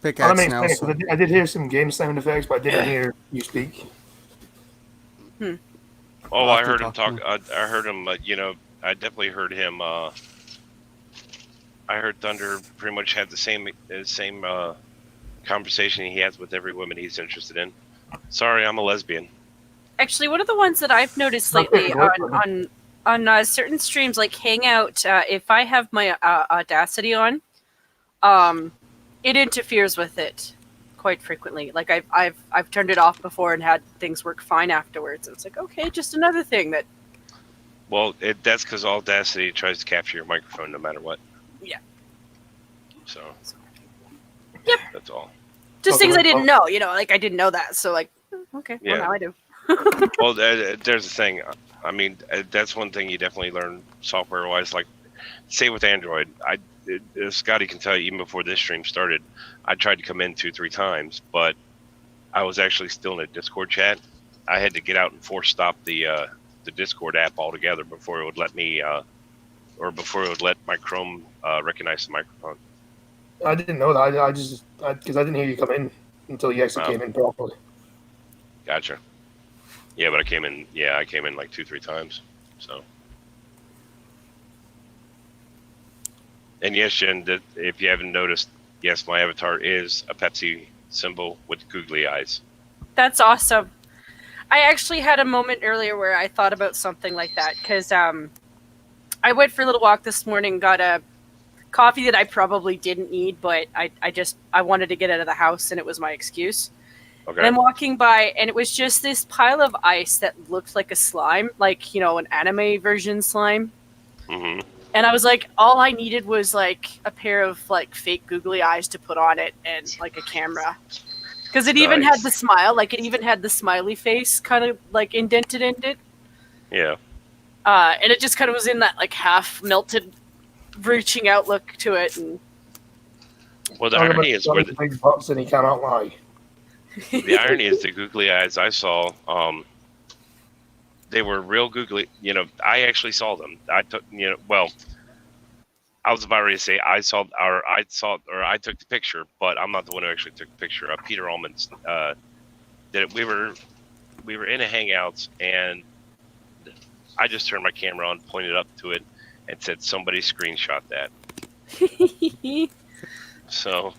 pickaxe That now. makes sense, So. 'cause I did hear some game sound effects, but I didn't hear you speak. Oh, I'll I have to heard him talk talk. to I heard him. You know, I definitely heard him. I heard Thunder pretty much had the same conversation he has with every woman he's interested in. Sorry, I'm a lesbian. Actually, one of the ones that I've noticed lately on certain streams, like Hangout, if I have my Audacity on, it interferes with it quite frequently. Like I've turned it off before and had things work fine afterwards. And it's like, okay, just another thing that. Well, that's because Audacity tries to capture your microphone no matter what. Yeah. So. Yep. That's all. Just things I didn't know, like I didn't know that. So like, okay, Yeah. well now I do. Well, there's the thing. I mean, that's one thing you definitely learn software-wise. Like, say with Android, Scotty can tell you even before this stream started, I tried to come in 2-3 times, but I was actually still in a Discord chat. I had to get out and force stop the Discord app altogether before it would let me, or before it would let my Chrome recognize the microphone. I didn't know that. I just because I didn't hear you come in until you actually came in properly. Gotcha. Yeah, but I came in. Yeah, I came in like 2-3 times. So. And yes, Jen, if you haven't noticed, yes, my avatar is a Pepsi symbol with googly eyes. That's awesome. I actually had a moment earlier where I thought about something like that because I went for a little walk this morning, got a coffee that I probably didn't need, but I wanted to get out of the house and it was my excuse. Okay. And I'm walking by and it was just this pile of ice that looked like a slime, like, an anime version slime. Mm-hmm. And I was like, all I needed was like a pair of like fake googly eyes to put on it and like a camera. Because it even had the smile, like it even had the smiley face kind of like indented in it. Yeah. And it just kind of was in that like half melted, reaching out look to it. And well, the irony is where big butts and he cannot lie. The irony is the googly eyes I saw. They were real googly. I actually saw them. I took. Well, I was about ready to say I took the picture, but I'm not the one who actually took the picture. Peter Allman's did it. We were in a hangout, and I just turned my camera on, pointed up to it, and said, "Somebody screenshot that." So,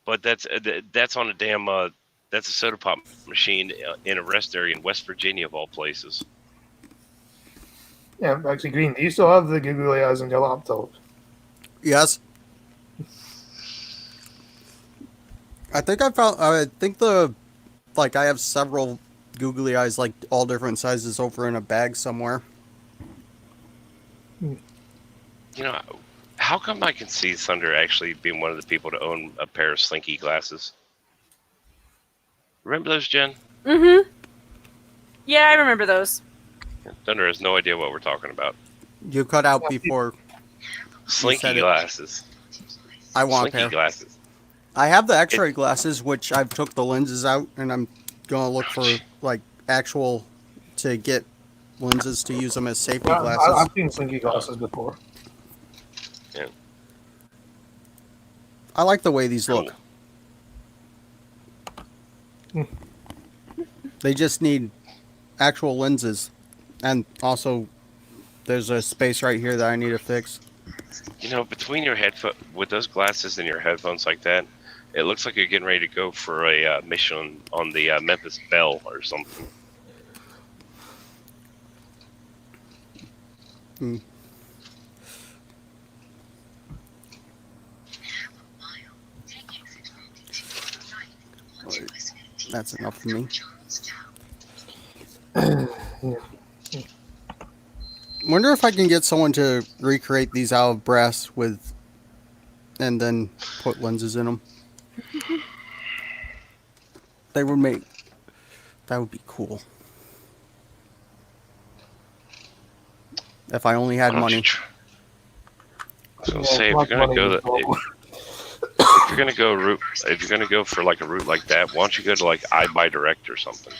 but that's on a damn that's a soda pop machine in a rest area in West Virginia of all places. Yeah, actually, Green, do you still have the googly eyes on your laptop? Yes. I think the like I have several googly eyes, like all different sizes, over in a bag somewhere. You know, how come I can see Thunder actually being one of the people to own a pair of Slinky glasses? Remember those, Jen? Mm-hmm. Yeah, I remember those. Thunder has no idea what we're talking about. You cut out before. Slinky said it. glasses. I want a Slinky pair. glasses. I have the X-ray glasses, which I've took the lenses out, and I'm gonna look for like actual to get lenses to use them as safety glasses. I've seen Slinky glasses before. Yeah. I like the way these look. Cool. They just need actual lenses, and also there's a space right here that I need to fix. You know, between your headphone with those glasses and your headphones like that, it looks like you're getting ready to go for a mission on the Memphis Belle or something. Hmm. That's enough for me. Wonder if I can get someone to recreate these out of brass with, and then put lenses in them. They would make. That would be cool. If I only had money. I was gonna say, if you're gonna go for like a route like that, why don't you go to like iBuyDirect or something?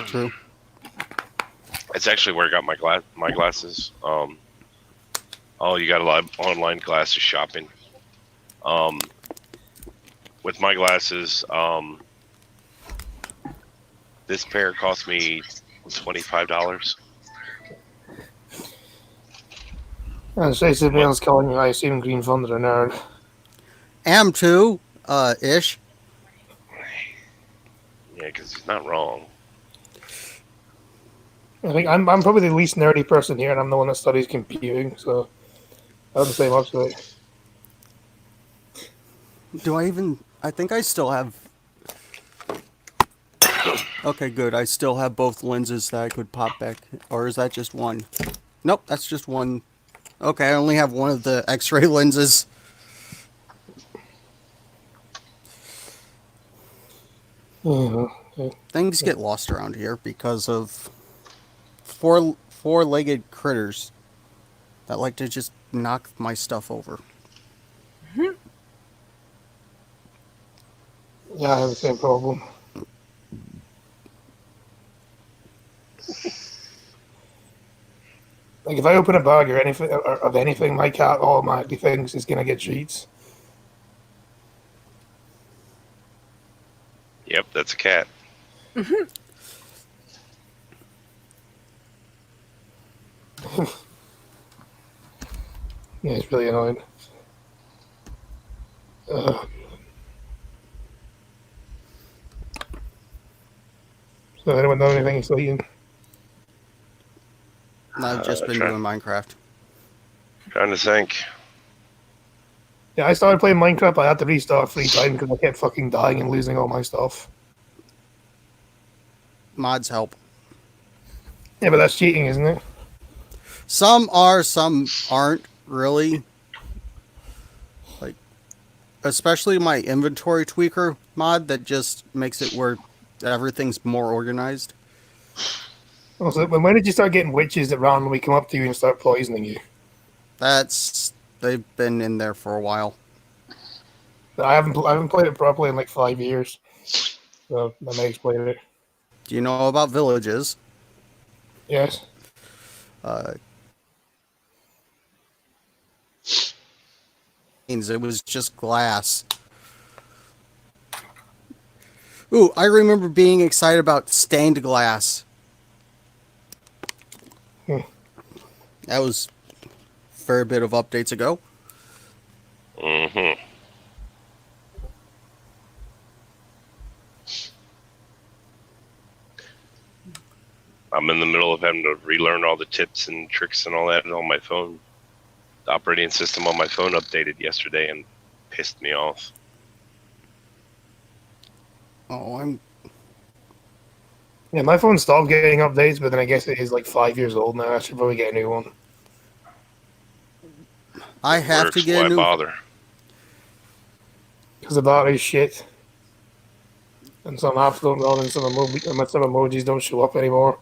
True. It's actually where I got my glasses. Oh, you got a lot of online glasses shopping. With my glasses, this pair cost me $25. And say somebody else calling you, I assume Green Thunder a nerd. Am too, ish. Yeah, because he's not wrong. I think I'm probably the least nerdy person here, and I'm the one that studies computing, so I wouldn't say much to it. Do I even... I think I still have... Okay, good. I still have both lenses that I could pop back. Or is that just one? Nope, that's just one. Okay, I only have one of the X-ray lenses. Things get lost around here because of four-legged critters that like to just knock my stuff over. Yeah, I have the same problem. Like if I open a bag or anything of anything, my cat automatically thinks it's gonna get treats. Yep, that's a cat. Yeah, it's really annoying. So anyone know anything exciting? I've just been doing Minecraft. Trying to think. Yeah, I started playing Minecraft. I had to restart 3 times because I kept fucking dying and losing all my stuff. Mods help. Yeah, but that's cheating, isn't it? Some are, some aren't really. Like, especially my inventory tweaker mod that just makes it where everything's more organized. Also, when did you start getting witches that randomly come up to you and start poisoning you? They've been in there for a while. I haven't played it properly in like 5 years, so that may explain it. Do you know about villages? Yes. It was just glass. Ooh, I remember being excited about stained glass. That was a fair bit of updates ago. Mm-hmm. I'm in the middle of having to relearn all the tips and tricks and all that on my phone. The operating system on my phone updated yesterday and pissed me off. Oh, Yeah, my phone stopped getting updates, but then I guess it is like 5 years old now. I should probably get a new one. I It have to works. get a Why new. bother? Because the battery's shit. And some apps don't run, and some emojis don't show up anymore.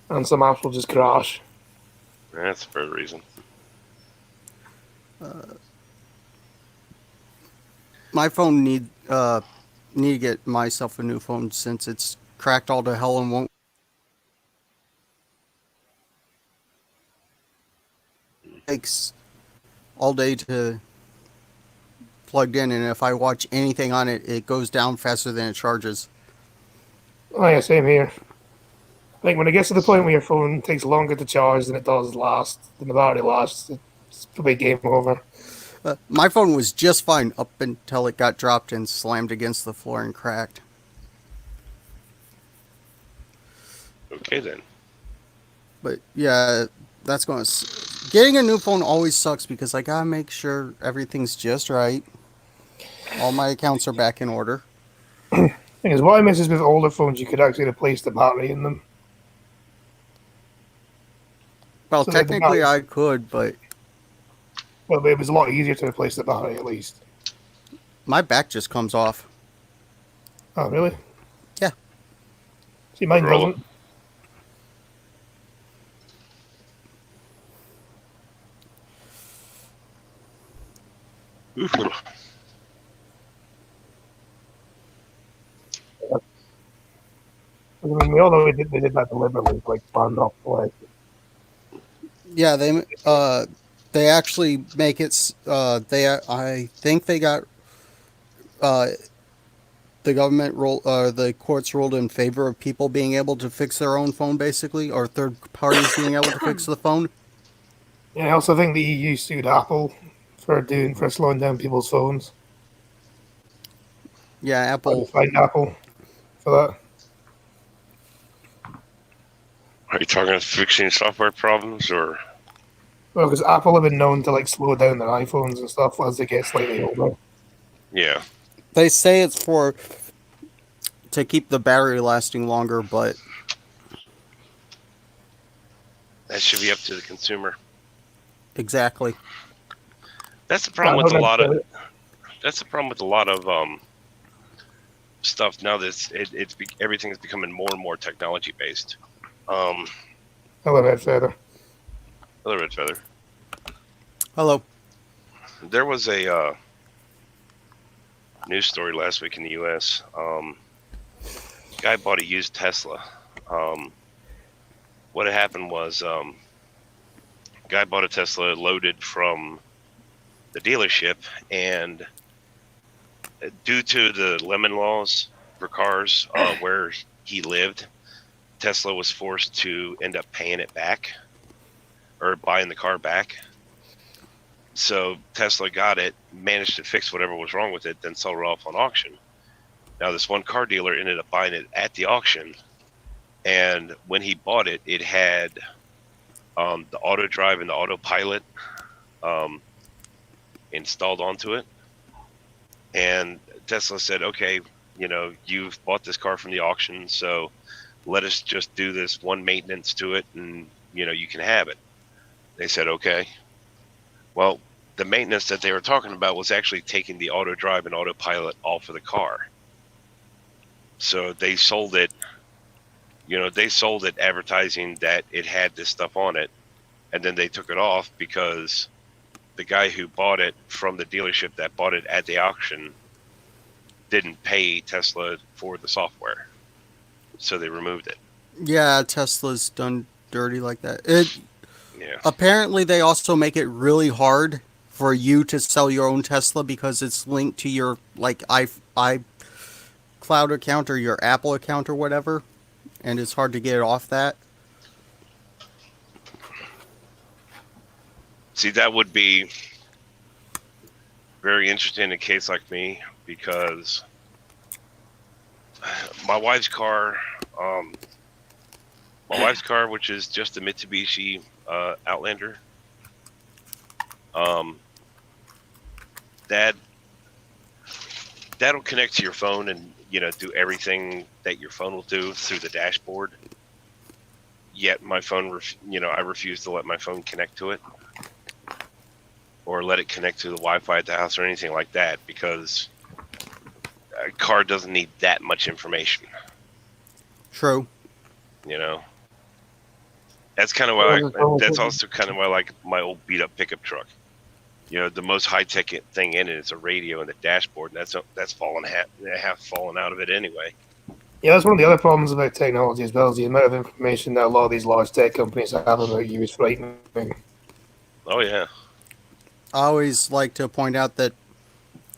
And some apps will just crash. That's for a reason. My phone need to get myself a new phone since it's cracked all to hell and won't takes all day to plugged in, and if I watch anything on it, it goes down faster than it charges. Oh yeah, same here. Like when it gets to the point where your phone takes longer to charge than it does than the battery lasts, it's probably game over. My phone was just fine up until it got dropped and slammed against the floor and cracked. Okay then. But yeah, that's going to. Getting a new phone always sucks because I gotta make sure everything's just right. All my accounts are back in order. Thing is, what I miss is with older phones, you could actually replace the battery in them. Well, So that the technically battery, I could, but well, it was a lot easier to replace the battery at least. my back just comes off. Oh, really? Yeah. See, mine Roll. doesn't. Oof. I mean, we all know they did that deliberately, like burned off the way. Yeah, they actually make it. I think they got uh, the government the courts ruled in favor of people being able to fix their own phone, basically, or third parties being able to fix the phone. Yeah, I also think the EU sued Apple for slowing down people's phones. Yeah, I Apple. find Apple for that. Are you talking about fixing software problems or? Well, because Apple have been known to like slow down their iPhones and stuff as they get slightly older. Yeah. They say it's for to keep the battery lasting longer, but That should be up to the consumer. exactly. That's the problem with Not a lot of. necessarily. That's the problem with a lot of stuff now. Everything is becoming more and more technology based. A little bit further. Other red feather. Hello. There was a news story last week in the U.S. Guy bought a used Tesla. What had happened was, guy bought a Tesla loaded from the dealership, and due to the lemon laws for cars where he lived, Tesla was forced to end up paying it back or buying the car back. So Tesla got it, managed to fix whatever was wrong with it, then sold it off on auction. Now this one car dealer ended up buying it at the auction, and when he bought it, it had the auto drive and the autopilot installed onto it. And Tesla said, okay, you've bought this car from the auction, so let us just do this one maintenance to it, and you can have it. They said, okay. Well, the maintenance that they were talking about was actually taking the auto drive and autopilot off of the car. So they sold it, advertising that it had this stuff on it, and then they took it off because the guy who bought it from the dealership that bought it at the auction didn't pay Tesla for the software. So they removed it. Yeah, Tesla's done dirty like that. Yeah. Apparently, they also make it really hard for you to sell your own Tesla because it's linked to your iCloud account or your Apple account or whatever, and it's hard to get it off that. See, that would be very interesting in a case like me, because my wife's car, which is just a Mitsubishi Outlander, that'll connect to your phone, and do everything that your phone will do through the dashboard. Yet my phone, I refuse to let my phone connect to it, or let it connect to the Wi-Fi at the house or anything like that, because a car doesn't need that much information. True. That's kind of why. That's also kind of why I like my old beat-up pickup truck. The most high-tech thing in it is a radio and the dashboard, and that's half fallen out of it anyway. Yeah, that's one of the other problems about technology as well, is the amount of information that a lot of these large tech companies have about you is frightening. Oh yeah. I always like to point out that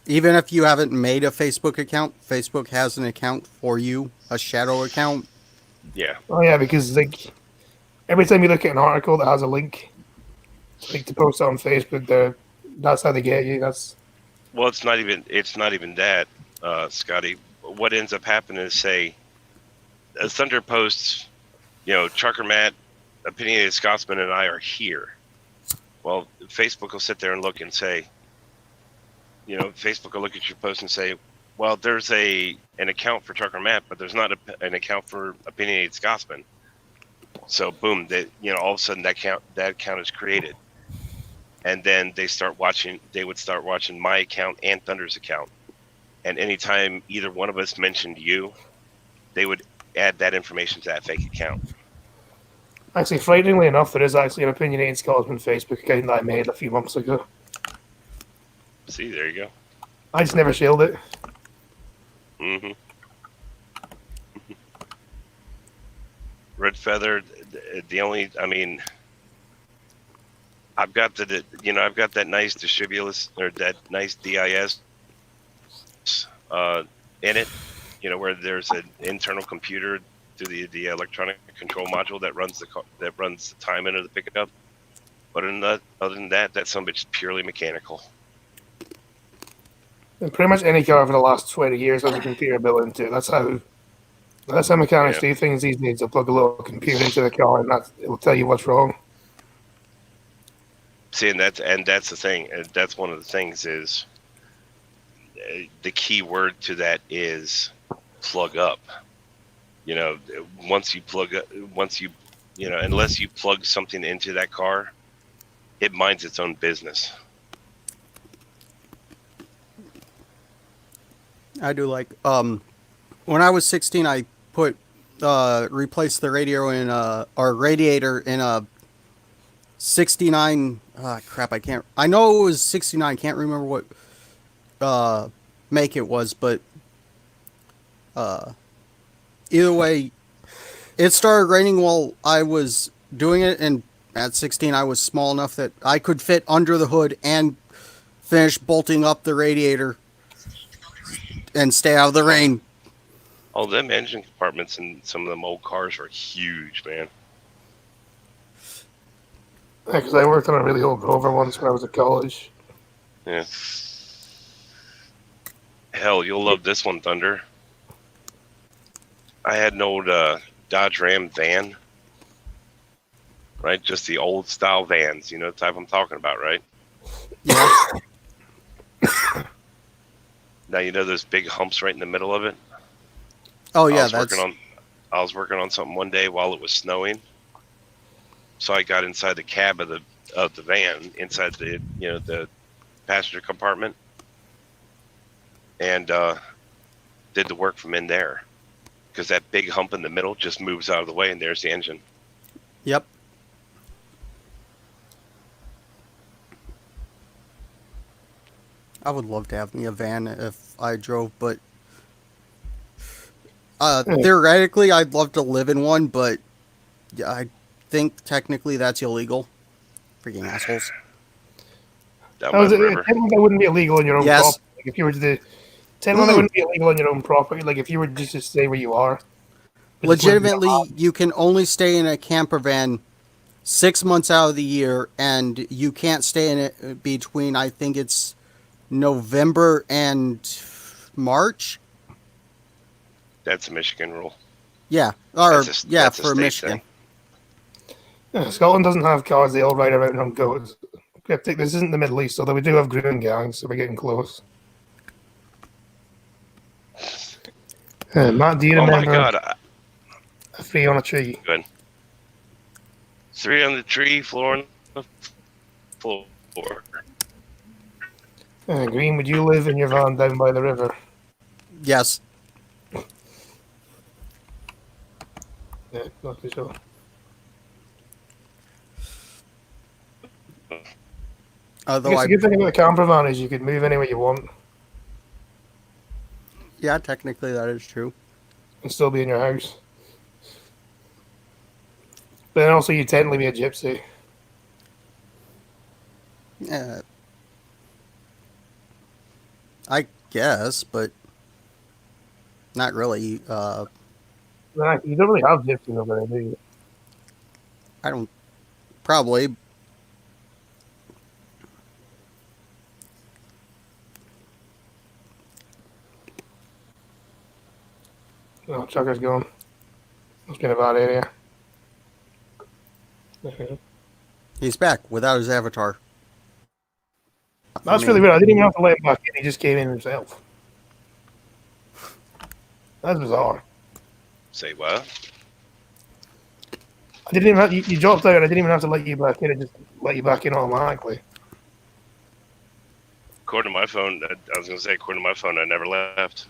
even if you haven't made a Facebook account, Facebook has an account for you, a shadow account. Yeah. Oh yeah, because every time you look at an article that has a link, to post on Facebook, that's how they get you. Well, it's not even that, Scotty. What ends up happening is, say, Thunder posts, Trucker Matt, Opinionated Scotsman, and I are here. Well, Facebook will sit there and look and say, Facebook will look at your post and say, well, there's an account for Trucker Matt, but there's not an account for Opinionated Scotsman. So boom, all of a sudden that account is created. And then they would start watching my account and Thunder's account. And anytime either one of us mentioned you, they would add that information to that fake account. Actually, frighteningly enough, there is actually an Opinionated Scotsman Facebook account that I made a few months ago. See, there you go. I just never shielded it. Mm-hmm. Red Feather, I've got that nice distribulus, or that nice DIS in it, where there's an internal computer through the electronic control module that runs the time into the pickup. But other than that, that some bitch is purely mechanical. And pretty much any car for the last 20 years has a computer built into it. That's how mechanics do things these days. They'll plug a little computer into the car, and it will tell you what's wrong. See, and that's the thing. That's one of the things is the key word to that is plug up. Unless you plug something into that car, it minds its own business. I do like when I was 16, I replaced the radiator in a 69. I know it was 69. Can't remember what make it was, but either way, it started raining while I was doing it, and at 16, I was small enough that I could fit under the hood and finish bolting up the radiator and stay out of the rain. Oh, them engine compartments in some of them old cars are huge, man. Yeah, because I worked on a really old Rover once when I was at college. Yeah. Hell, you'll love this one, Thunder. I had an old Dodge Ram van, right? Just the old style vans, the type I'm talking about, right? Yeah. Now those big humps right in the middle of it. Oh yeah, I was working on something one day while it was snowing, so I got inside the cab of the van, inside the passenger compartment, and did the work from in there, because that big hump in the middle just moves out of the way, and there's the engine. Yep. I would love to have me a van if I drove, but theoretically, I'd love to live in one, but I think technically that's illegal. Freaking assholes. Down by the river. Technically, that wouldn't be illegal in your own Yes. property. Like, if you were to technically, that wouldn't be illegal in your own property. Like, if you were just to stay where you are. Legitimately, you can only stay in a camper van 6 months out of the year, and you can't stay in it between, I think it's November and March. That's a Michigan rule. Yeah, That's a for state Michigan. thing. Yeah, Scotland doesn't have cars. They all ride around on goats. This isn't the Middle East, although we do have grooming gangs, so we're getting close. Matt, do you Oh my remember god! a tree on a tree? Good. 3 on the tree, floor on the floor. Green, would you live in your van down by the river? Yes. Yeah, not too sure. I Although guess the good thing about the camper van is you could move anywhere you want yeah, technically that is true. and still be in your house. But then also you technically be a gypsy. Yeah. I guess, but not really. You don't really have gypsies over there, do you? I don't. Probably. No, Chucker's gone. Must be in a bad area. He's back without his avatar. That's really weird. I didn't even have to let him back in. He just came in himself. That's bizarre. Say what? I didn't even have, you dropped out. I didn't even have to let you back in. It just let you back in automatically. According to my phone, I was gonna say, according to my phone, I never left.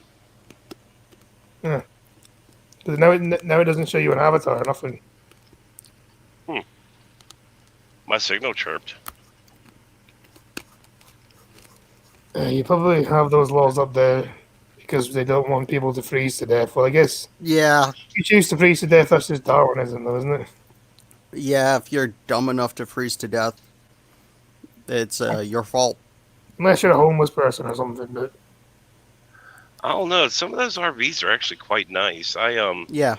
Yeah. Because now it doesn't show you an avatar or nothing. My signal chirped. You probably have those laws up there because they don't want people to freeze to death. Well, I guess Yeah, if you choose to freeze to death, that's just Darwinism, though, isn't it? yeah. If you're dumb enough to freeze to death, it's your fault. Unless you're a homeless person or something. But I don't know. Some of those RVs are actually quite nice. Yeah,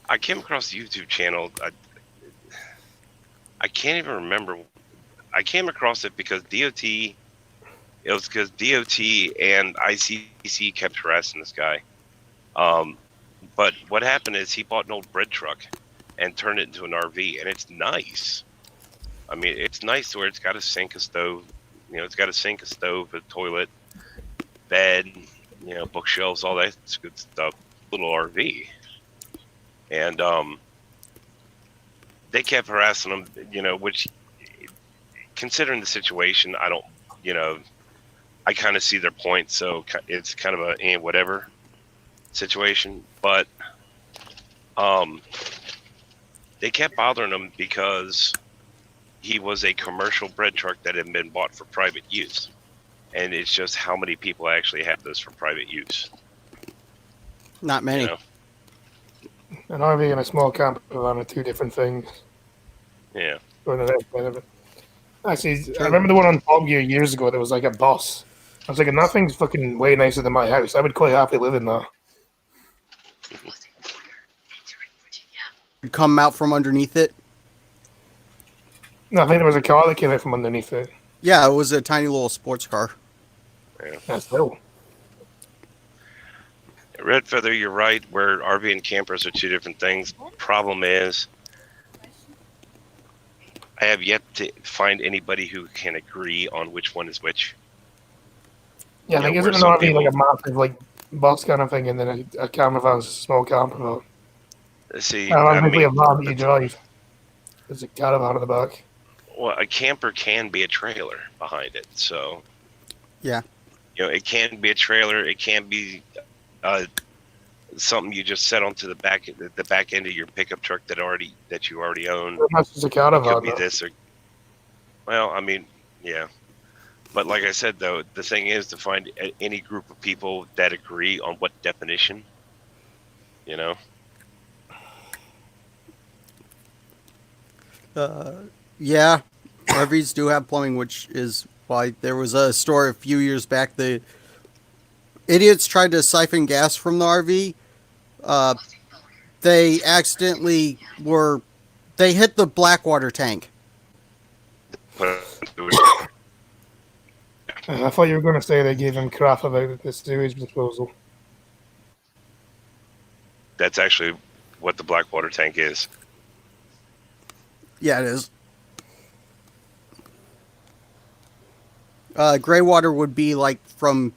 I came across the YouTube channel. I can't even remember. I came across it because DOT. It was because DOT and ICC kept harassing this guy. But what happened is he bought an old bread truck and turned it into an RV, and it's nice. I mean, it's nice to where it's got a sink, a stove. You know, it's got a sink, a stove, a toilet, bed, bookshelves, all that good stuff. Little RV. And they kept harassing him, which, considering the situation, I don't, I kind of see their point, so it's kind of a whatever situation. But they kept bothering him because he was a commercial bread truck that had been bought for private use. And it's just how many people actually have this for private use. not many. an RV and a small camper van are two different things. Yeah. Or the next bit of it. Actually, I remember the one on Top Gear years ago that was like a bus. I was like, that thing's fucking way nicer than my house. I would quite happily live in that. Come out from underneath it. No, I think there was a car that came out from underneath it. Yeah, it was a tiny little sports car. Yeah. That's cool. Red Feather, you're right, where RV and campers are two different things. Problem is, I have yet to find anybody who can agree on which one is which. Yeah, Yeah, like, isn't where an some RV people- like a massive like bus kind of thing, and then a camper van's a small camper van? See, I I mean, a mean, van that you drive. There's a caravan in the back. well, a camper can be a trailer behind it. So, Yeah. it can be a trailer. It can be something you just set onto the back end of your pickup truck that you already own. That's just a It caravan. could be though. this or, well, I mean, yeah. But like I said, though, the thing is to find any group of people that agree on what definition, Yeah, RVs do have plumbing, which is why there was a story a few years back. The idiots tried to siphon gas from the RV. They accidentally they hit the Blackwater tank. But I thought you were going to say they gave him crap about the sewage disposal. that's actually what the Blackwater tank is. Yeah, it is. Gray water would be like from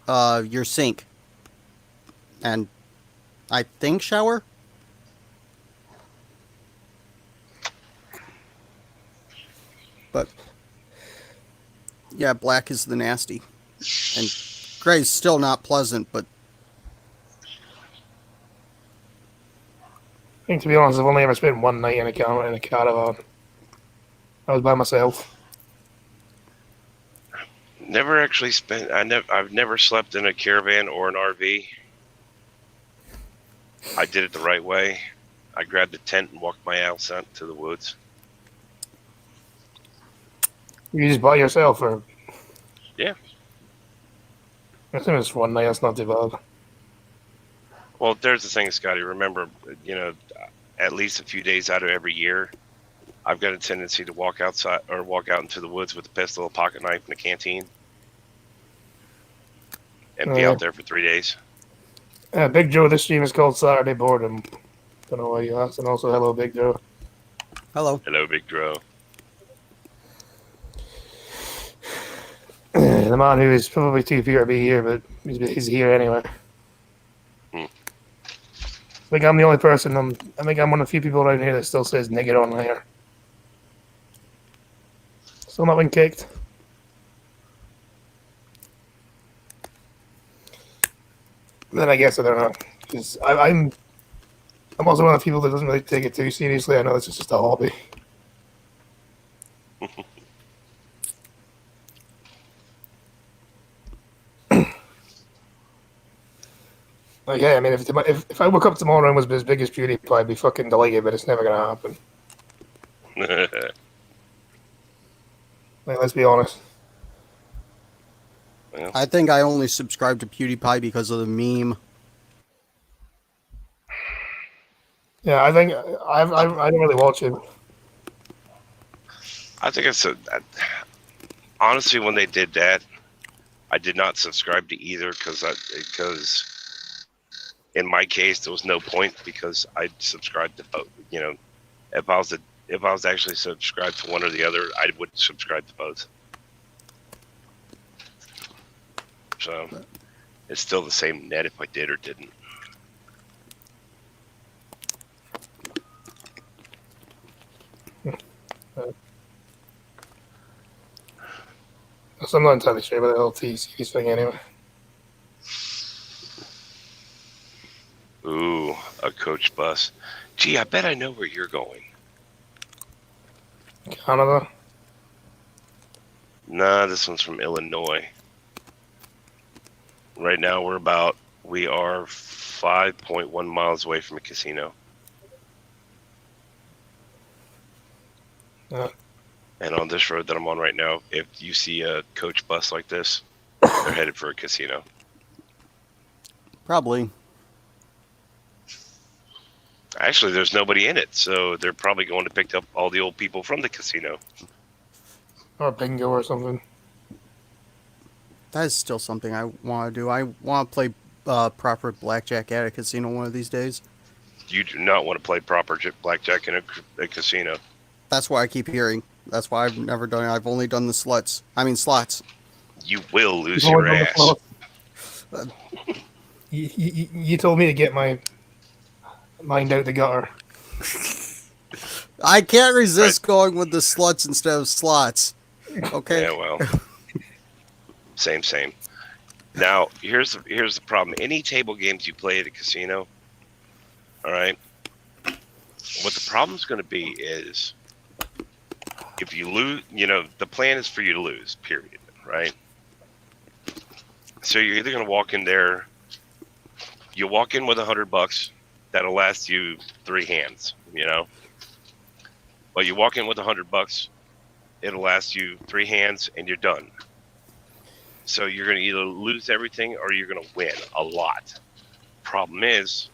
your sink. and I think shower. But yeah, black is the nasty, and gray's still not pleasant. But I think, to be honest, I've only ever spent one night in a caravan. I was by myself. Never actually spent. I've never slept in a caravan or an RV. I did it the right way. I grabbed a tent and walked my ass out to the woods. You just by yourself, or Yeah. I think it's one night. That's not too bad. Well, there's the thing, Scotty. Remember, at least a few days out of every year, I've got a tendency to walk outside or walk out into the woods with a pistol, a pocket knife, and a canteen, and be out there for 3 days. Big Joe, this stream is called Saturday Boredom. Don't know why you asked, and also hello, Big Joe. hello. Hello, Big Dro. The man who is probably too fear to be here, but he's here anyway. Hmm. I think I'm the only person. I think I'm one of the few people around here that still says nigger on here. Still not been kicked. Then I guess I don't know. 'Cause I'm also one of the people that doesn't really take it too seriously. I know this is just a hobby. Like, yeah, I mean, if I woke up tomorrow and was as big as PewDiePie, I'd be fucking delighted, but it's never gonna happen. Like, let's be honest. Well, I think I only subscribed to PewDiePie because of the meme. Yeah, I think I don't really watch it. I think honestly, when they did that, I did not subscribe to either because in my case there was no point because I subscribed to both. If I was actually subscribed to one or the other, I would subscribe to both. So it's still the same net if I did or didn't. So I'm not entirely sure about the LT series thing anyway. Ooh, a coach bus. Gee, I bet I know where you're going. Canada. Nah, this one's from Illinois. Right now we are 5.1 miles away from a casino. And on this road that I'm on right now, if you see a coach bus like this, they're headed for a casino. Probably. Actually, there's nobody in it, so they're probably going to pick up all the old people from the casino. Or bingo or something. That is still something I want to do. I want to play proper blackjack at a casino one of these days. You do not want to play proper blackjack in a casino. That's why I keep hearing. That's why I've never done it. I've only done the slots. You will lose your ass. You told me to get my mind out the gutter. I can't resist going with the sluts instead of slots. Okay. Yeah, well, same. Now, here's the problem. Any table games you play at a casino, all right, what the problem's going to be is if you lose, the plan is for you to lose, period, right? So you're either going to walk in there, you walk in with $100, that'll last you 3 hands, But you walk in with $100, it'll last you 3 hands and you're done. So you're going to either lose everything or you're going to win a lot. Problem is,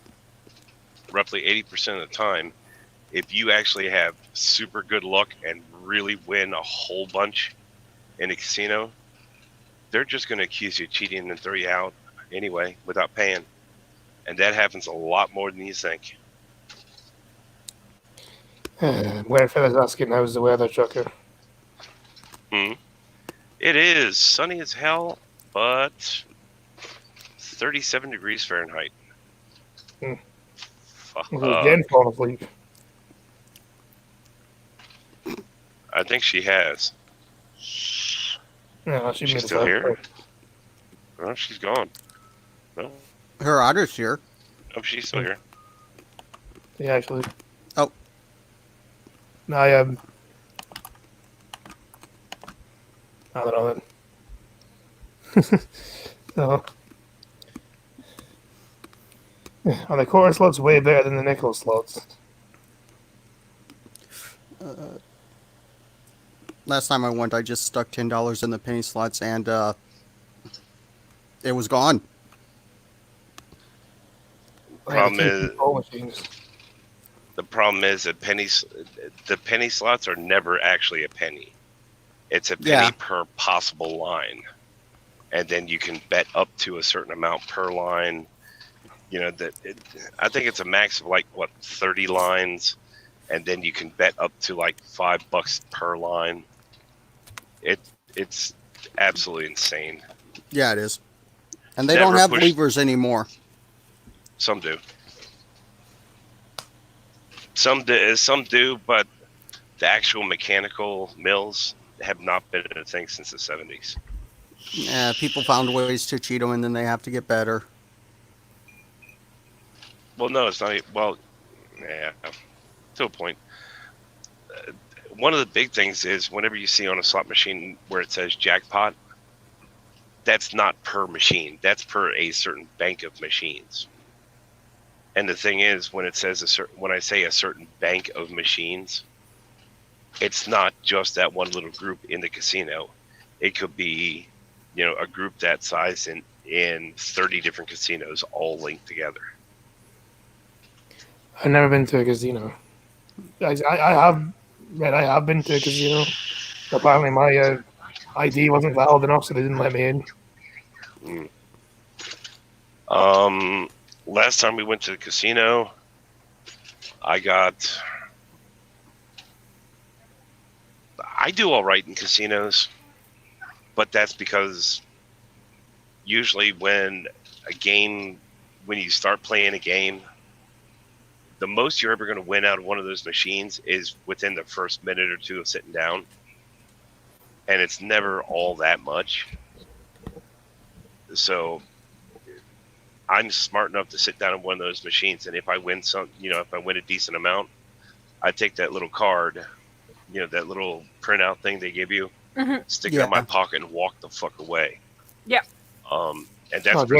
roughly 80% of the time, if you actually have super good luck and really win a whole bunch in a casino, they're just going to accuse you of cheating and throw you out anyway without paying. And that happens a lot more than you think. Where fella's asking how's the weather, Chucker? It is sunny as hell, but 37 degrees Fahrenheit. Fuck. Was it Jen falling asleep? I think she has. No, she She's made still us here? No, she's gone. No, Her otter's here. oh, she's still here. Yeah, actually. Oh. No, I don't know then. No. Oh, the core slot's way better than the nickel slots. Last time I went, I just stuck $10 in the penny slots, and it was gone. Problem is, Machines. the problem is that the penny slots are never actually a penny. It's a penny Yeah. per possible line, and then you can bet up to a certain amount per line. You know I think it's a max of like 30 lines, and then you can bet up to like $5 per line. It's absolutely insane. Yeah, it is. And they Never don't have push- levers anymore. Some do. Some do, but the actual mechanical mills have not been a thing since the 70s. Yeah, people found ways to cheat them, and then they have to get better. Well, no, it's not. Well, yeah, to a point. One of the big things is whenever you see on a slot machine where it says jackpot, that's not per machine. That's per a certain bank of machines. And the thing is, when it says when I say a certain bank of machines, it's not just that one little group in the casino. It could be, a group that size in 30 different casinos all linked together. I've never been to a casino. I have been to a casino. Apparently, my ID wasn't valid enough, so they didn't let me in. Last time we went to the casino, I do all right in casinos, but that's because usually when you start playing a game, the most you're ever going to win out of one of those machines is within the first minute or two of sitting down. And it's never all that much. So I'm smart enough to sit down on one of those machines. And if I win if I win a decent amount, I take that little card, that little printout thing they give you, stick it in my pocket and walk the fuck away. Yeah. And that's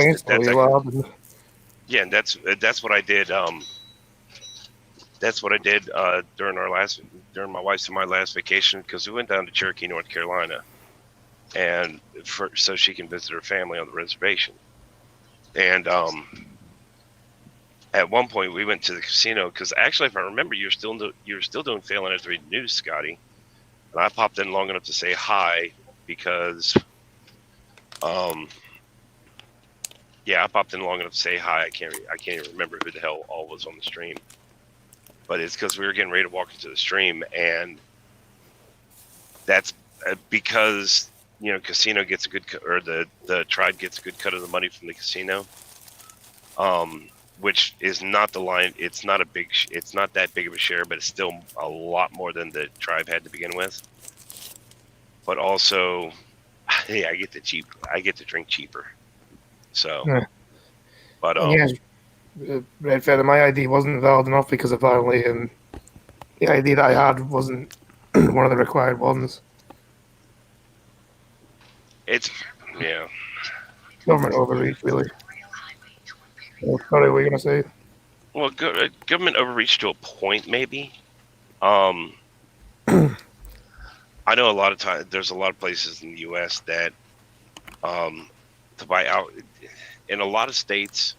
Yeah, and that's what I did. That's what I did during my wife's and my last vacation, because we went down to Cherokee, North Carolina, and so she can visit her family on the reservation. And at one point we went to the casino because actually, if I remember, you're still doing Failing at 3 News, Scotty, and I popped in long enough to say hi because I popped in long enough to say hi. I can't even remember who the hell all was on the stream. But it's because we were getting ready to walk into the stream, and that's because casino gets a good or the tribe gets a good cut of the money from the casino, which is not the line. It's not that big of a share, but it's still a lot more than the tribe had to begin with. But also, I get to drink cheaper. So, yeah. But Red Feather, my ID wasn't valid enough because apparently the ID that I had wasn't one of the required ones. It's Government overreach, really. Sorry, what were you gonna say? Well, government overreach to a point, maybe. I know a lot of times there's a lot of places in the U.S. that to buy out. In a lot of states,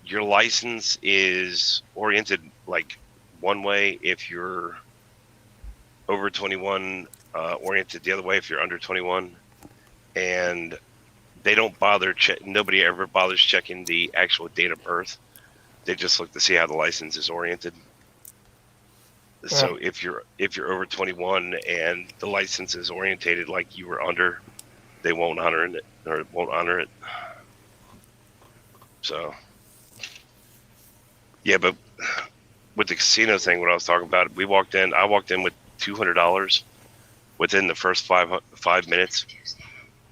your license is oriented like one way if you're over 21, oriented the other way if you're under 21, and they don't bother. Nobody ever bothers checking the actual date of birth. They just look to see how the license is oriented. Yeah. So if you're over 21 and the license is orientated like you were under, they won't honor it or won't honor it. So Yeah, but with the casino thing, what I was talking about, I walked in with $200 within the first 5 minutes.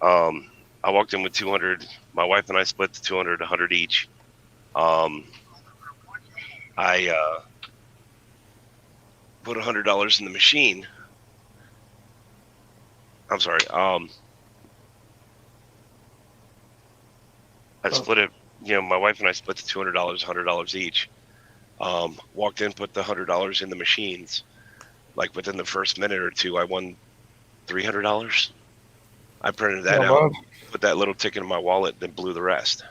I walked in with 200. My wife and I split the 200, 100 each. I put $100 in the machine. I'm sorry. I split it. My wife and I split the $200, $100 each. Walked in, put the $100 in the machines. Like within the first minute or two, I won $300. I printed that out, put that little ticket in my wallet, then blew the rest.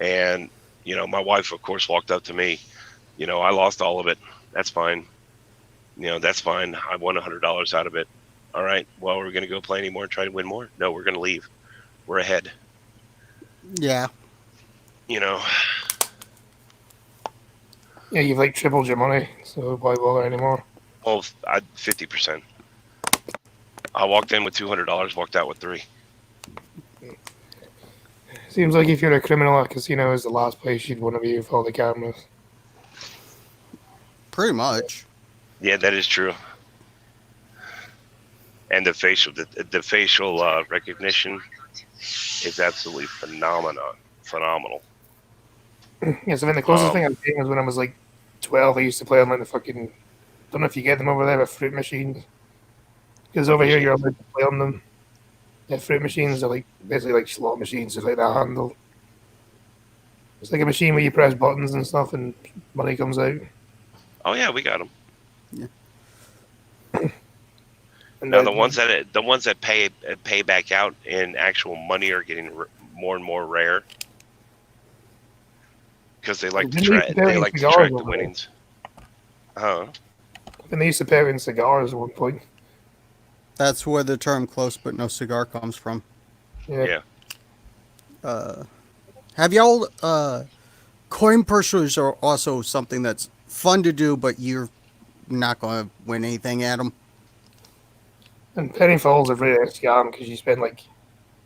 And my wife, of course, walked up to me. I lost all of it. That's fine. That's fine. I won $100 out of it. All right. Well, we're going to go play anymore and try to win more? No, we're going to leave. We're ahead. Yeah. Yeah, you've like tripled your money, so why bother anymore? Well, 50%. I walked in with $200, walked out with $3. Seems like if you're a criminal, a casino is the last place you'd want to be with all the cameras. Pretty much. Yeah, that is true. And the facial recognition is absolutely phenomenal. Yeah, so I mean, the closest thing I've seen was when I was like 12. I used to play on like the fucking. Don't know if you get them over there, but fruit machines. Because over here you're allowed to play on them. Yeah, fruit machines are like basically like slot machines, just like that handle. It's like a machine where you press buttons and stuff, and money comes out. Oh yeah, we got them. Yeah. Now the ones that pay back out in actual money are getting more and more rare because they like to track the winnings. And they used to pair in cigars at one point. That's where the term "close but no cigar" comes from. Yeah. Have y'all coin pushers are also something that's fun to do, but you're not going to win anything at them. And penny falls are really a scam because you spend like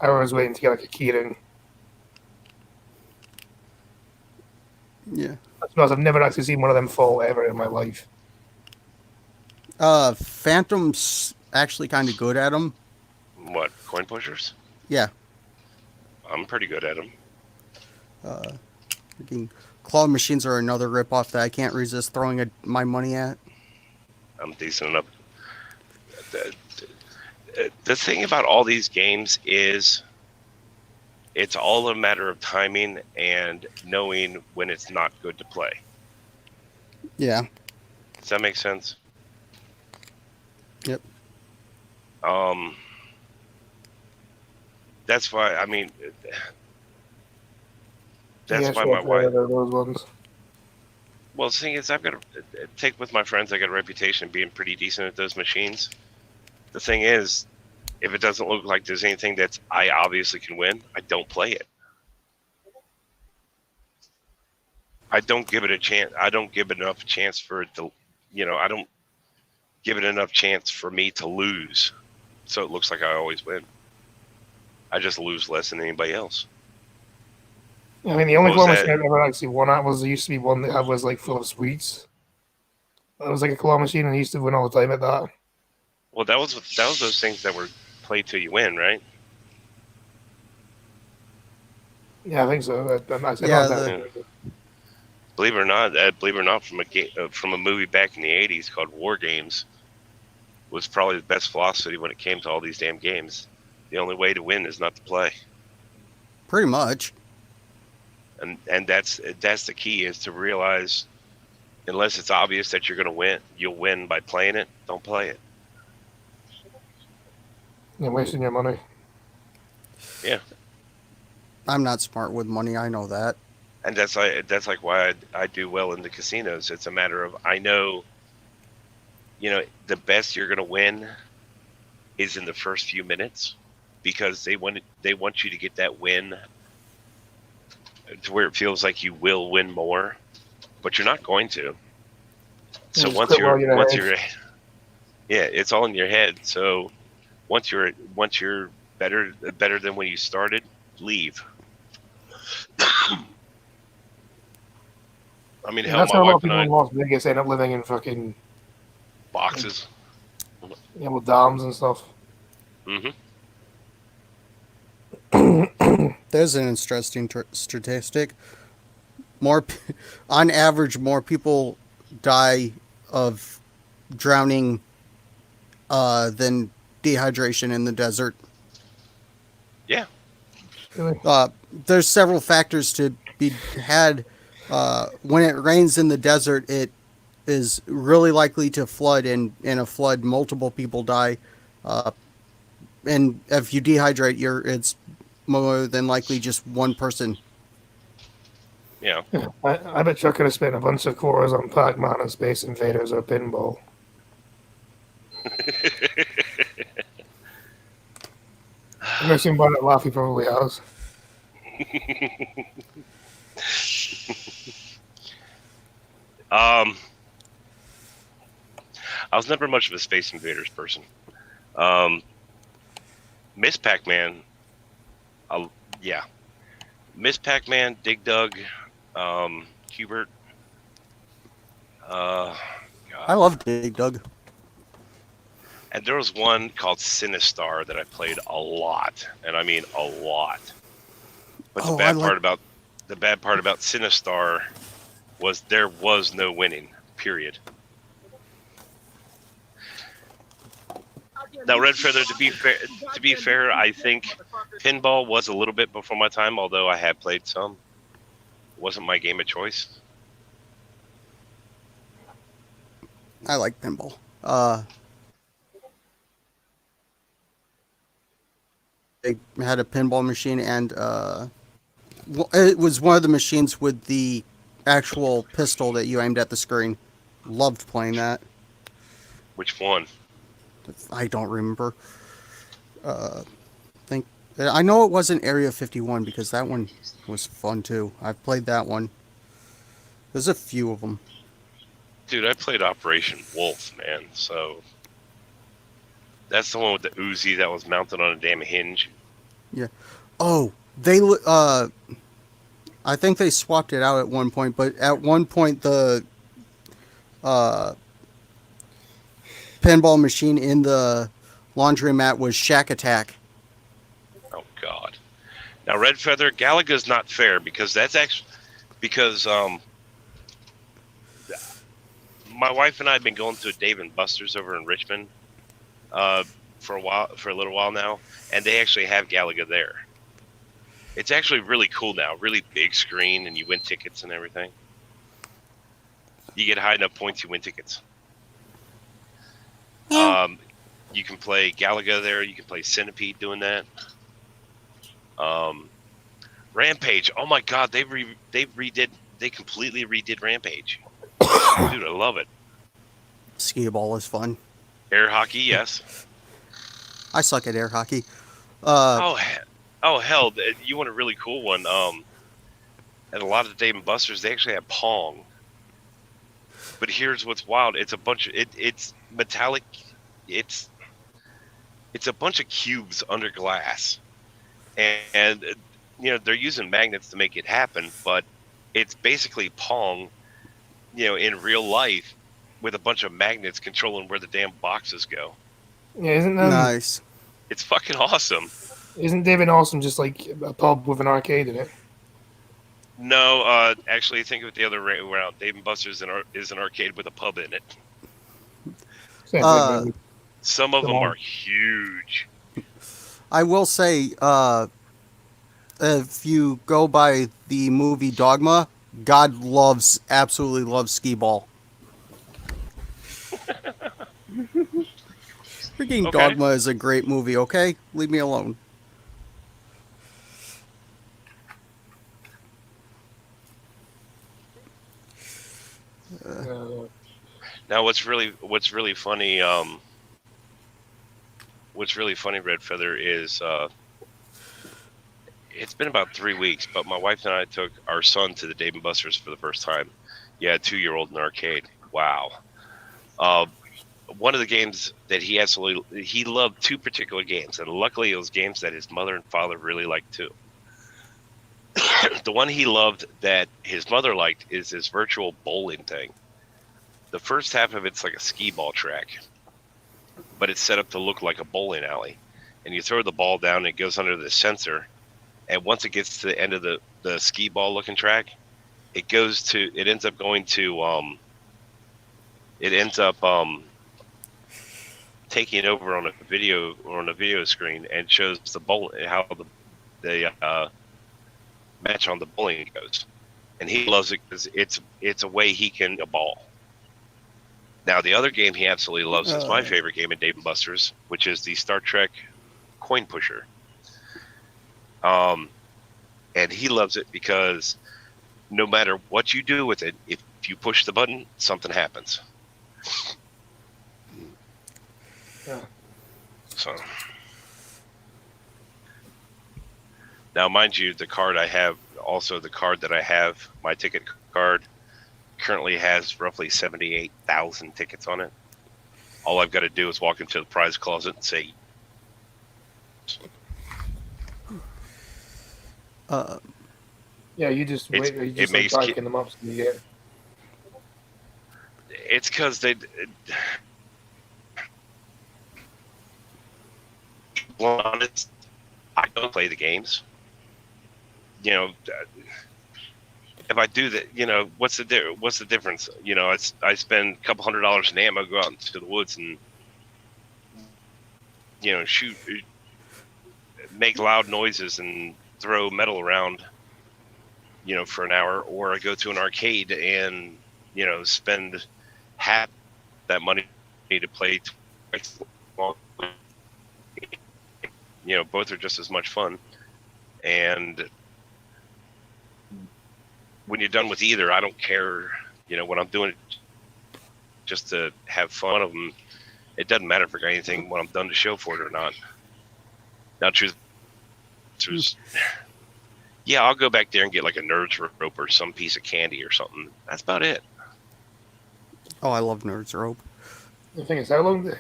hours waiting to get like a key ring. Yeah. I suppose I've never actually seen one of them fall ever in my life. Phantom's actually kind of good at them. What, coin pushers? Yeah. I'm pretty good at them. Claw machines are another ripoff that I can't resist throwing my money at. I'm decent enough. The thing about all these games is it's all a matter of timing and knowing when it's not good to play. Yeah. Does that make sense? Yep. That's why, I mean, that's why my wife. Those ones. Well, the thing is, I've got to take with my friends. I got a reputation of being pretty decent at those machines. The thing is, if it doesn't look like there's anything that I obviously can win, I don't play it. I don't give it a chance. I don't give it enough chance for it to, I don't give it enough chance for me to lose. So it looks like I always win. I just lose less than anybody else. I mean, the only claw machine I've ever actually won at there used to be one that was like full of sweets. It was like a claw machine, and I used to win all the time at that. Well, that was those things that were play till you win, right? Yeah, I think so. Believe it or not, from a movie back in the '80s called War Games, was probably the best philosophy when it came to all these damn games. The only way to win is not to play. Pretty much. And that's the key, is to realize, unless it's obvious that you're going to win, you'll win by playing it. Don't play it. You're wasting your money. Yeah. I'm not smart with money. I know that. And that's like why I do well in the casinos. It's a matter of, I know, the best you're going to win is in the first few minutes, because they want you to get that win to where it feels like you will win more, but you're not going to. So once you're it's all in your head. So once you're better than when you started, leave. I mean, Yeah, hell, that's my how a lot wife of and people I in Las Vegas end up living in fucking boxes. with dams and stuff. Mm-hmm. There's an interesting statistic. More, on average, more people die of drowning than dehydration in the desert. Yeah. Really? There's several factors to be had. When it rains in the desert, it is really likely to flood, and in a flood, multiple people die. Uh, and if you dehydrate, it's more than likely just one person. Yeah. I bet Chuck could have spent a bunch of quarters on Pac-Man and Space Invaders or pinball. I'm guessing by that laugh he probably has. I was never much of a Space Invaders person. Um, Miss Pac-Man, yeah, Miss Pac-Man, Dig Dug, Hubert. I God. love Dig Dug. And there was one called Sinistar that I played a lot, and I mean a lot. But Oh, the bad part about Sinistar was there was no winning. Period. Now, Red Feather, to be fair, I think pinball was a little bit before my time, although I had played some. It wasn't my game of choice. I like pinball. They had a pinball machine, and it was one of the machines with the actual pistol that you aimed at the screen. Loved playing that. Which one? I don't remember. Think I know it wasn't Area 51 because that one was fun too. I've played that one. There's a few of them. Dude, I played Operation Wolf, man. So that's the one with the Uzi that was mounted on a damn hinge. Yeah. Oh, I think they swapped it out at one point, but at one point the pinball machine in the laundromat was Shack Attack. Oh God. Now, Red Feather, Galaga's not fair because that's actually because my wife and I have been going to a Dave and Buster's over in Richmond for a little while now, and they actually have Galaga there. It's actually really cool now, really big screen, and you win tickets and everything. You get high enough points, you win tickets. You can play Galaga there. You can play Centipede doing that. Rampage. Oh my God, they completely redid Rampage. Dude, I love it. Skee ball is fun. Air hockey, yes. I suck at air hockey. Oh hell! You want a really cool one? At a lot of the Dave and Buster's, they actually have Pong. But here's what's wild: it's a bunch of it's metallic. It's a bunch of cubes under glass, and they're using magnets to make it happen. But it's basically Pong, in real life, with a bunch of magnets controlling where the damn boxes go. Yeah, isn't nice? It's fucking awesome. Isn't David Awesome just like a pub with an arcade in it? No, actually, think of it the other way around. Dave and Buster's is an arcade with a pub in it. Some of them are huge. I will say, if you go by the movie Dogma, God absolutely loves skee ball. Freaking Okay. Dogma is a great movie, okay? Leave me alone. Now, what's really funny, Red Feather, is it's been about 3 weeks, but my wife and I took our son to the Dave and Buster's for the first time. Yeah, a 2-year-old in an arcade. Wow. One of the games that he loved 2 particular games, and luckily it was games that his mother and father really liked too. The one he loved that his mother liked is this virtual bowling thing. The first half of it's like a skee ball track, but it's set up to look like a bowling alley. And you throw the ball down, and it goes under the sensor. And once it gets to the end of the skee ball looking track, it ends up taking over on a video screen and shows the bowl how the match on the bowling goes. And he loves it because it's a way he can a ball. Now the other game he absolutely loves is my favorite game in Dave & Buster's, which is the Star Trek coin pusher. And he loves it because no matter what you do with it, if you push the button, something happens. Yeah. So now, mind you, the card that I have, my ticket card, currently has roughly 78,000 tickets on it. All I've got to do is walk into the prize closet and say, Yeah, you just wait. You just like backing them up so you get. it's because well, honest, I don't play the games. You know, if I do that, you know, what's the difference? You know, I spend a couple $100 in ammo, go out into the woods and, you know, shoot, make loud noises and throw metal around, you know, for an hour, or I go to an arcade and, you know, spend half that money to play twice. You know, both are just as much fun. And when you're done with either, I don't care. You know, when I'm doing it just to have fun of them, it doesn't matter if I got anything when I'm done to show for it or not. Now, truth, yeah, I'll go back there and get like a Nerds rope or some piece of candy or something. That's about it. Oh, I love Nerds rope. The thing is, how long do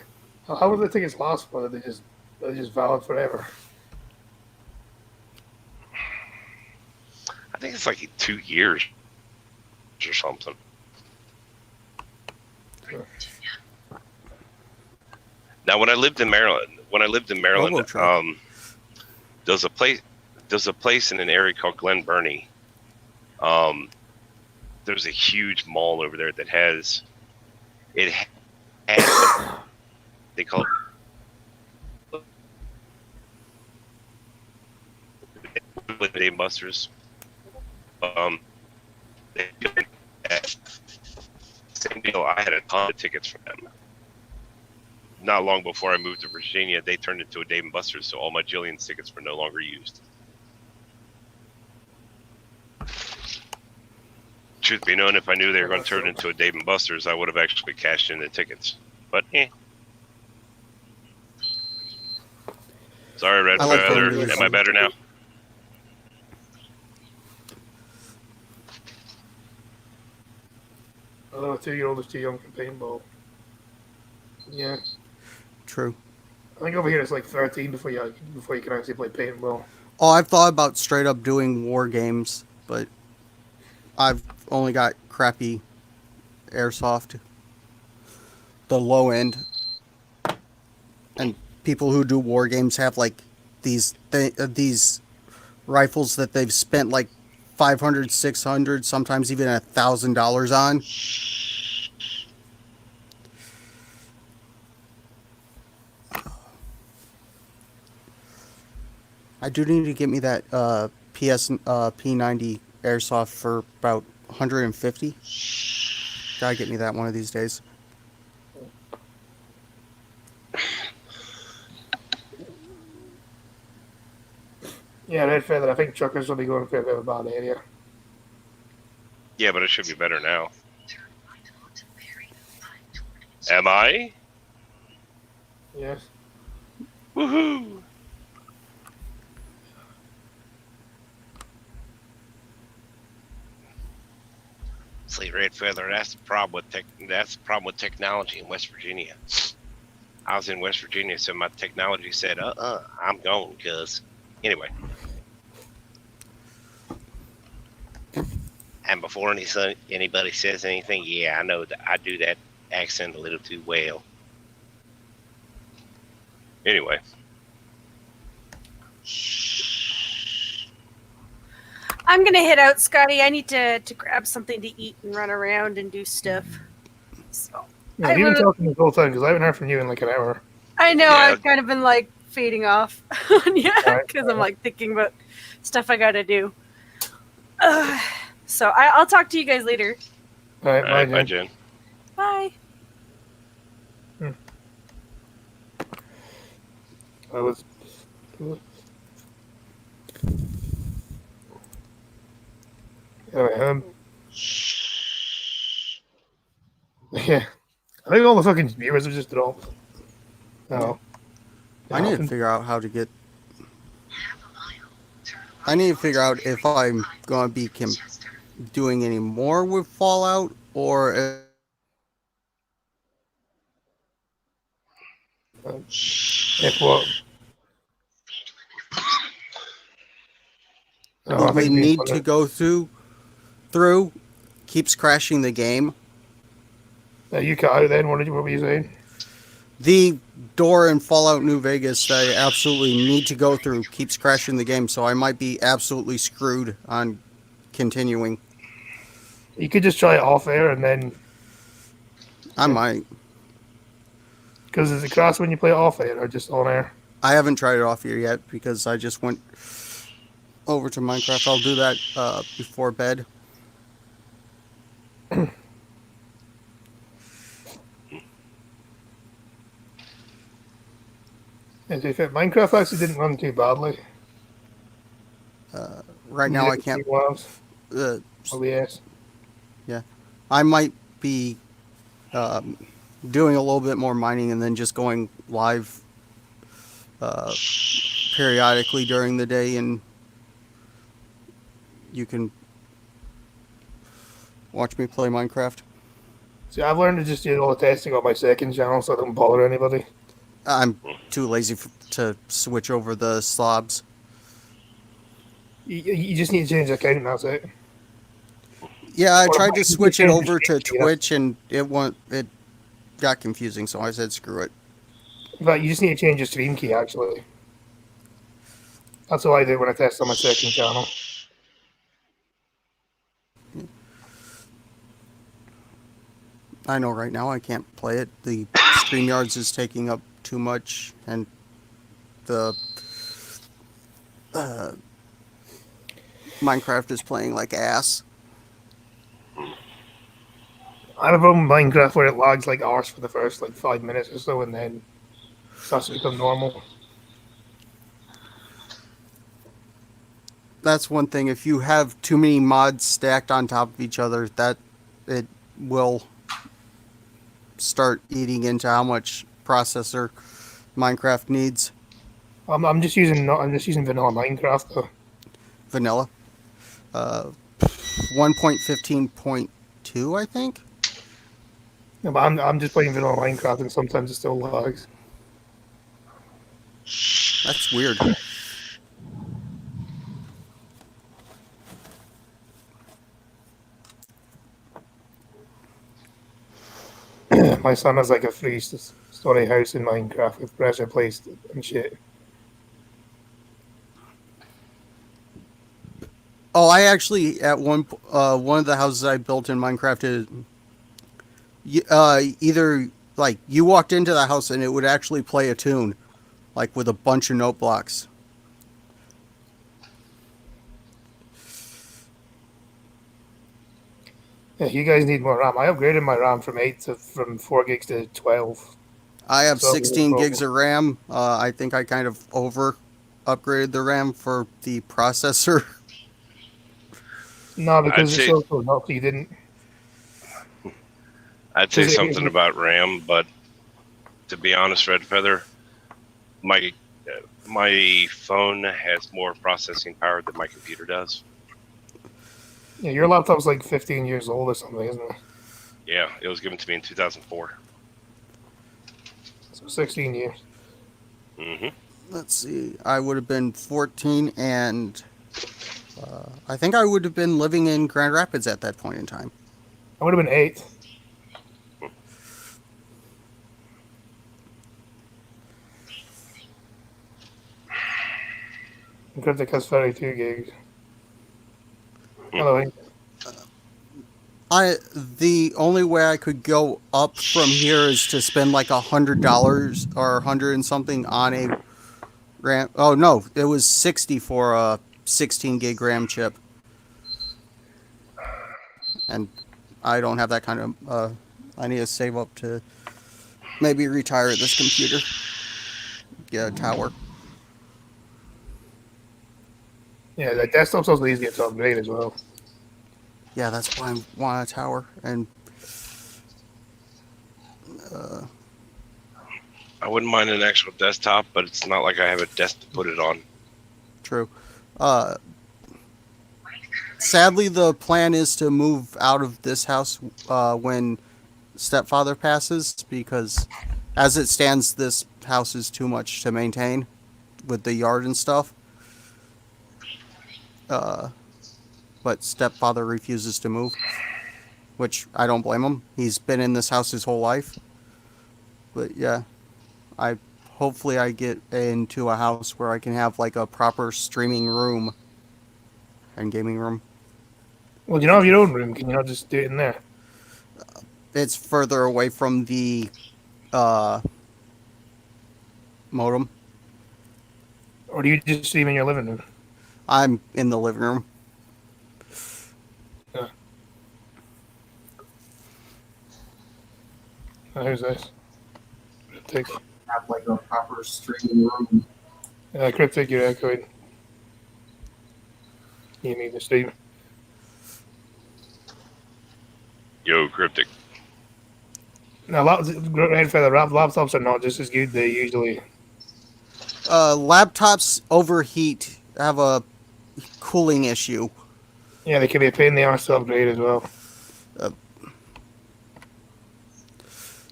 the tickets last for? They're just valid forever. I think it's like 2 years or something. Now, when I lived in Maryland, there's a place in an area called Glen Burnie. There's a huge mall over there that has they call it Dave & Buster's. Same deal. I had a ton of tickets from them. Not long before I moved to Virginia, they turned into a Dave & Buster's, so all my Jillian's tickets were no longer used. Truth be known, if I knew they were going to turn into a Dave & Buster's, I would have actually cashed in the tickets. But, Sorry, Red Feather. Am I better now? Although a 2-year-old is too young for paintball. Yeah. True. I think over here it's like 13 before you can actually play paintball. Oh, I've thought about straight up doing war games, but I've only got crappy airsoft, the low end, and people who do war games have like these rifles that they've spent like $500, $600, sometimes even $1,000 on. I do need to get me that P90 airsoft for about $150. Gotta get me that one of these days. Yeah, Red Feather. I think truckers will be going for a bit of a bad area. Yeah, but it should be better now. Am I? Yes. Woohoo! See, Red Feather, that's the problem with technology in West Virginia. I was in West Virginia, so my technology said, I'm gone, cuz. Anyway. And before anybody says anything, yeah, I know that I do that accent a little too well. Anyway. I'm gonna head out, Scotty. I need to grab something to eat and run around and do stuff. So Yeah, I you've been will. talking this whole time because I haven't heard from you in like an hour. I know Yeah. I've kind of been like fading off, yeah, Alright. because I'm like thinking about stuff I gotta do. So I'll talk to you guys later. All right, All right, bye, bye, Jen. Jen. Bye. I was. Anyway, yeah. I think all the fucking viewers are just dropped. Oh. I need to figure out how to get. I need to figure out if I'm going to be doing any more with Fallout or If what? Oh, I we think need to go through keeps crashing the game. You cut out then. What were you saying? The door in Fallout New Vegas that I absolutely need to go through keeps crashing the game, so I might be absolutely screwed on continuing. You could just try it off air and then. I might. Because is it crash when you play it off air or just on air? I haven't tried it off here yet because I just went over to Minecraft. I'll do that before bed. And if Minecraft actually didn't run too badly. Right now I can't. OBS. Yeah, I might be doing a little bit more mining and then just going live periodically during the day, and you can watch me play Minecraft. See, I've learned to just do all the testing on my second channel so I don't bother anybody. I'm too lazy to switch over the slobs. You just need to change the account and that's it. Yeah, I tried to switch it over to Twitch and it got confusing, so I said screw it. But you just need to change your stream key actually. That's what I do when I test on my second channel. I know right now I can't play it. The StreamYards is taking up too much, and the Minecraft is playing like ass. I have a problem with Minecraft where it lags like arse for the first like 5 minutes or so and then starts to become normal. That's one thing. If you have too many mods stacked on top of each other, that it will start eating into how much processor Minecraft needs. I'm just using vanilla Minecraft though. Vanilla. 1.15.2, I think. No, but I'm just playing vanilla Minecraft and sometimes it still lags. That's weird. My son has like a 3-story house in Minecraft with pressure placed and shit. Oh, I actually at one of the houses I built in Minecraft is either like you walked into the house and it would actually play a tune, like with a bunch of note blocks. Yeah, you guys need more RAM. I upgraded my RAM from 4 gigs to 12. I have So 16 gigs of RAM. I think I kind of over upgraded the RAM for the processor. No, because it's so enough you didn't. I'd say something about RAM, but to be honest, Red Feather, my phone has more processing power than my computer does. Yeah, your laptop's like 15 years old or something, isn't it? Yeah, it was given to me in 2004. So 16 years. Mm-hmm. Let's see. I would have been 14 and I think I would have been living in Grand Rapids at that point in time. I would have been 8. And Cryptic has 32 gigs. Hello. The only way I could go up from here is to spend like $100 or 100 and something on a RAM. Oh no, it was 60 for a 16 gig RAM chip, and I don't have that kind of. I need to save up to maybe retire this computer, get a tower. Yeah, the desktop's also easy to upgrade as well. Yeah, that's why I want a tower. And I wouldn't mind an actual desktop, but it's not like I have a desk to put it on. true. Sadly, the plan is to move out of this house when stepfather passes, because as it stands, this house is too much to maintain with the yard and stuff. But stepfather refuses to move, which I don't blame him. He's been in this house his whole life. But yeah, hopefully I get into a house where I can have like a proper streaming room and gaming room. Well, you don't have your own room. Can you not just do it in there? It's further away from the modem. Or do you just stream in your living room? I'm in the living room. Oh, here's this. Cryptic. Have like a proper streaming room. Cryptic, you're echoing. You need to stream. Yo, Cryptic. Now, Red Feather laptops are not just as good. They usually. Laptops overheat, have a cooling issue. Yeah, they can be a pain in the arse to upgrade as well.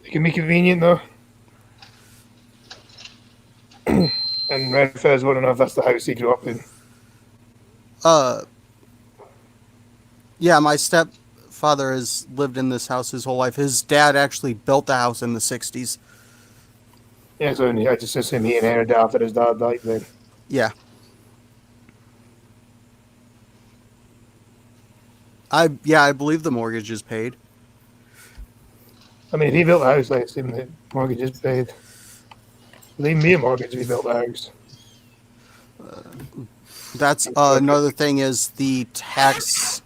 They can be convenient though. And Red Feather's want to know if that's the house he grew up in. Yeah, my stepfather has lived in this house his whole life. His dad actually built the house in the 60s. Yeah, so I just assume he inherited after his dad died then. Yeah. I believe the mortgage is paid. I mean, if he built the house, I assume the mortgage is paid. Leave me a mortgage if he built the house. That's another thing is the tax.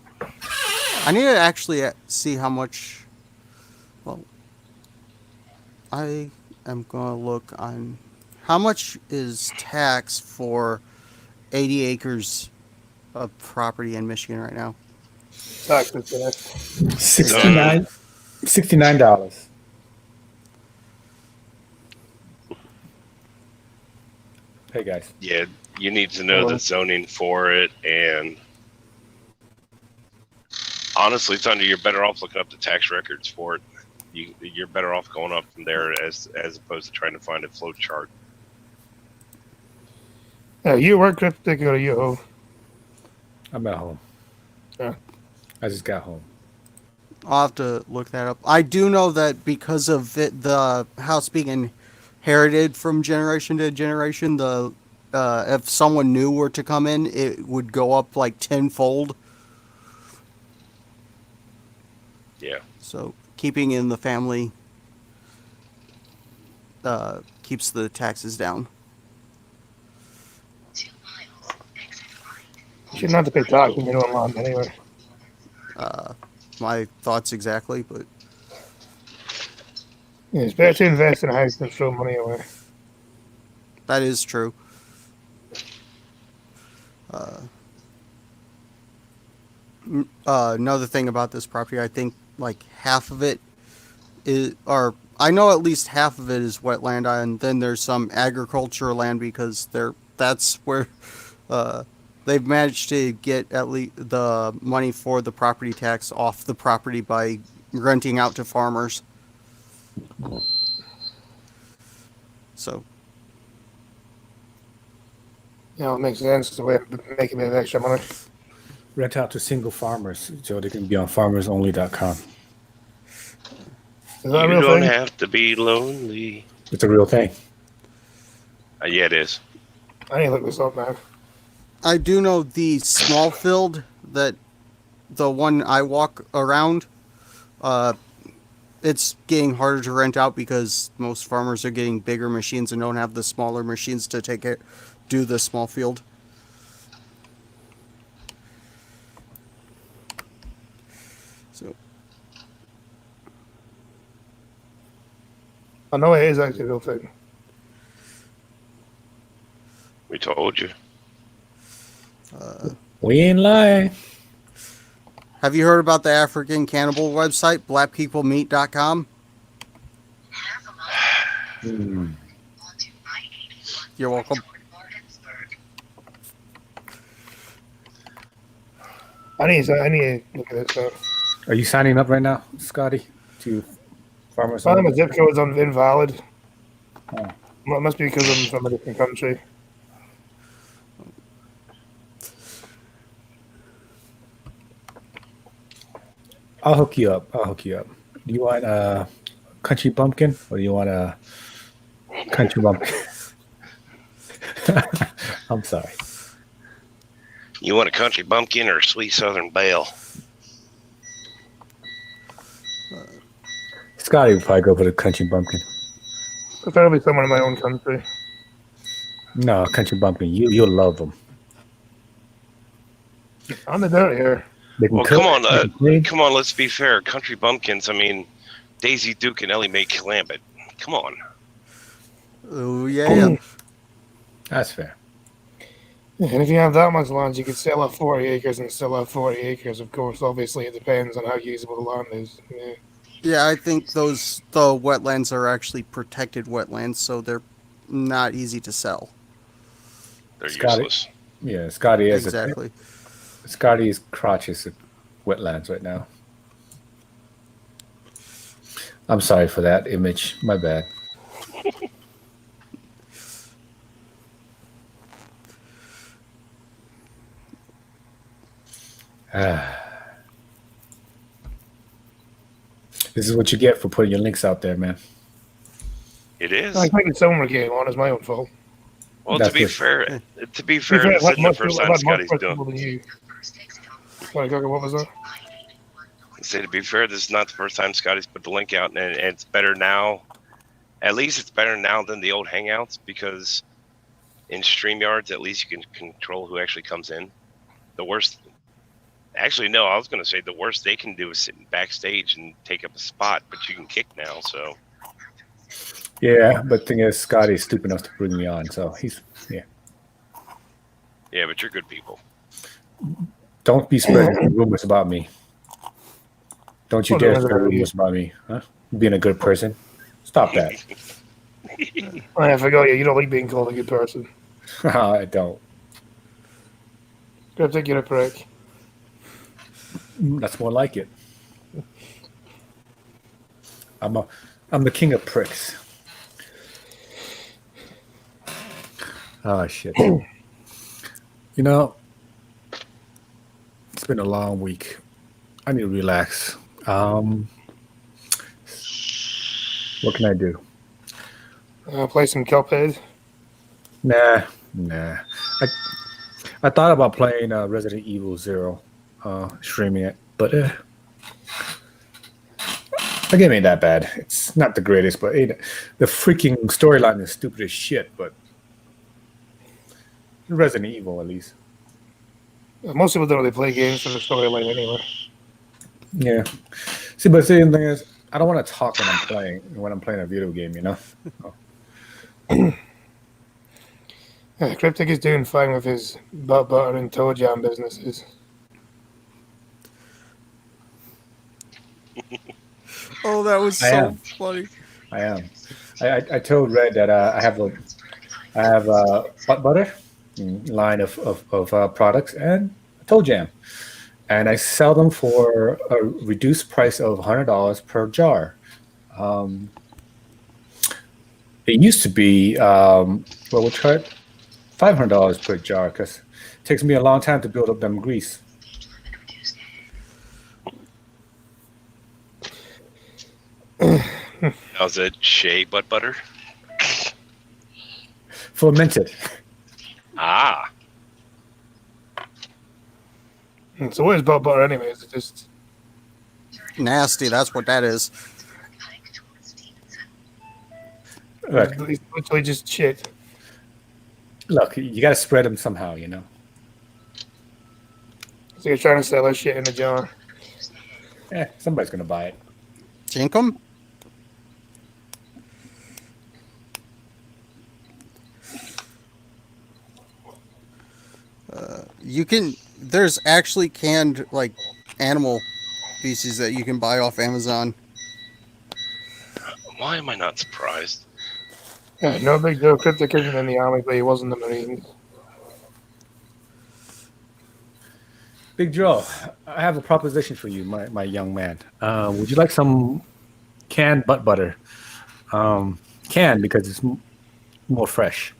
I need to actually see how much. Well, I am going to look on how much is tax for 80 acres of property in Michigan right now. Tax is for that. $69. Hey guys. Yeah, you need to know the zoning for it, and honestly, Thunder, you're better off looking up the tax records for it. You're better off going up from there as opposed to trying to find a flow chart. You work Cryptic or you home? I'm at home. Yeah. I just got home. I'll have to look that up. I do know that because of it, the house being inherited from generation to generation, the if someone new were to come in, it would go up like tenfold. Yeah. So keeping in the family keeps the taxes down. You shouldn't have to pay tax when you're doing land anyway. My thoughts exactly, but Yeah, it's better to invest in a house than throw money away. that is true. Another thing about this property, I think like half of it is, or I know at least half of it is wetland, and then there's some agricultural land because that's where they've managed to get at least the money for the property tax off the property by renting out to farmers. So Yeah, it makes sense. It's a way of making a bit of extra money. rent out to single farmers so they can be on farmersonly.com. Is that a You real don't thing? have to be lonely. It's a real thing. Yeah, it is. I need to look this up now. I do know the small field that the one I walk around, it's getting harder to rent out because most farmers are getting bigger machines and don't have the smaller machines to do the small field. So I know it is actually a real thing. We told you. We ain't lying. have you heard about the African cannibal website, blackpeoplemeat.com? Hmm. You're welcome. I need to look at this stuff. Are you signing up right now, Scotty, to farmers? My zip code's invalid. Oh. Well, it must be because I'm from a different country. I'll hook you up. Do you want a country bumpkin or do you want a country bumpkin? I'm sorry. You want a country bumpkin or a sweet southern belle? Scotty would probably go for the country bumpkin. Preferably someone in my own country. No, country bumpkin. You'll love them. On the dirt here. They can Well, cook, come on, they can clean. come on. Let's be fair. Country bumpkins. I mean, Daisy Duke and Ellie Mae Clampett. Come on. Oh yeah. That's fair. And if you have that much land, you could sell out 40 acres and still have 40 acres. Of course, obviously, it depends on how usable the land is. Yeah. Yeah, I think the wetlands are actually protected wetlands, so they're not easy to sell. They're Scotty. useless. Yeah, Scotty is Exactly. Scotty's crotch is wetlands right now. I'm sorry for that image. My bad. This is what you get for putting your links out there, man. It is. I think it's someone came on. It's my own fault. Well, That's to be what- fair, this I've isn't the had first I've time had more Scotty's people doing. than you. Sorry, Coco, what was that? Say to be fair, this is not the first time Scotty's put the link out, and it's better now. At least it's better now than the old Hangouts because in StreamYards, at least you can control who actually comes in. The worst, actually, no, I was going to say the worst they can do is sit backstage and take up a spot, but you can kick now. So Yeah, but thing is, Scotty's stupid enough to bring me on, so he's yeah, but you're good people. Don't be spreading rumors about me. Don't you Oh, dare no, spread no, no. rumors about me, huh? Being a good person. Stop that. I forgot you. You don't like being called a good person. I don't. Cryptic, you're a prick. That's more like it. I'm the king of pricks. Oh shit. You know, it's been a long week. I need to relax. What can I do? Play some Cuphead. Nah. I thought about playing Resident Evil 0, streaming it, but the game ain't that bad. It's not the greatest, but the freaking storyline is stupid as shit. But Resident Evil, at least. Most people don't really play games for the storyline anyway. Yeah. See, but the thing is, I don't want to talk when I'm playing a video game. You know. Cryptic is doing fine with his butt butter and toe jam businesses. Oh, that was I so am. funny. I am. I told Red that I have a butt butter line of products and a toe jam, and I sell them for a reduced price of $100 per jar. It used to be we'll try it $500 per jar because it takes me a long time to build up them grease. How's it shea butt butter? Fermented. Ah, So what is butt butter anyways? It's just Nasty. That's what that is. Look, it's literally just shit. look, you got to spread them somehow, you know. So you're trying to sell that shit in a jar. Somebody's gonna buy it. Jinkum? You can. There's actually canned like animal species that you can buy off Amazon. why am I not surprised? Yeah, no big deal. Cryptic isn't in the army, but he was in the Marines. Big Joe, I have a proposition for you, my young man. Would you like some canned butt butter? Canned because it's more fresh.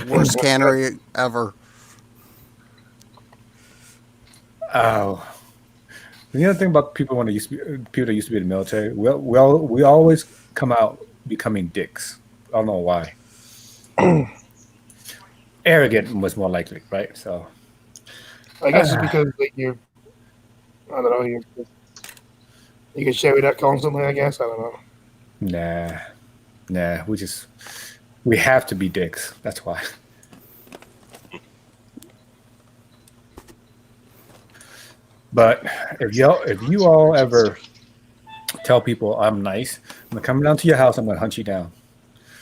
Worst cannery ever. Oh, the other thing about people when they used to be, people that used to be in the military, we always come out becoming dicks. I don't know why. Arrogant was more likely, right? So I guess it's because like, you're, I don't know, you get shout that constantly. I guess I don't know. nah, we have to be dicks. That's why. But if you all ever tell people I'm nice, I'm gonna come down to your house. I'm gonna hunt you down.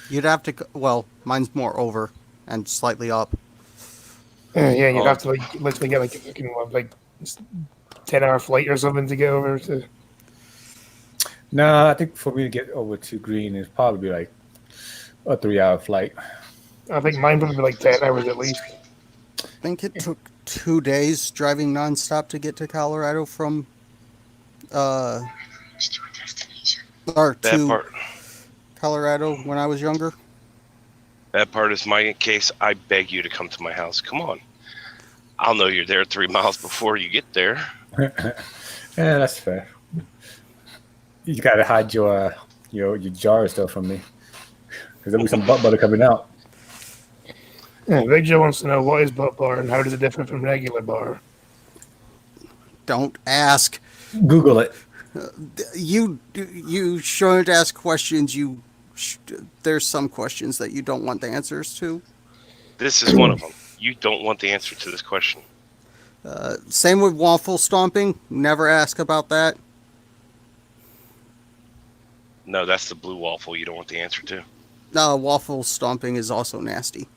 You'd have to. Well, mine's more over and slightly up. Yeah, you'd Oh. have to like literally get like a fucking what, like 10-hour flight or something to get over to. No, I think for me to get over to Green, it'd probably be like a 3-hour flight. I think mine would be like 10 hours at least. I think it took 2 days driving nonstop to get to Colorado from, or That to part. Colorado when I was younger. That part is my case. I beg you to come to my house. Come on. I'll know you're there 3 miles before you get there. Yeah, that's fair. You gotta hide your jar still from me, because there'll be some butt butter coming out. Yeah, Big Joe wants to know what is butt bar and how does it differ from regular bar. Don't ask. Google it. You shouldn't ask questions. There's some questions that you don't want the answers to. This is one of them. You don't want the answer to this question. Same with waffle stomping. Never ask about that. No, that's the blue waffle you don't want the answer to. Waffle stomping is also nasty.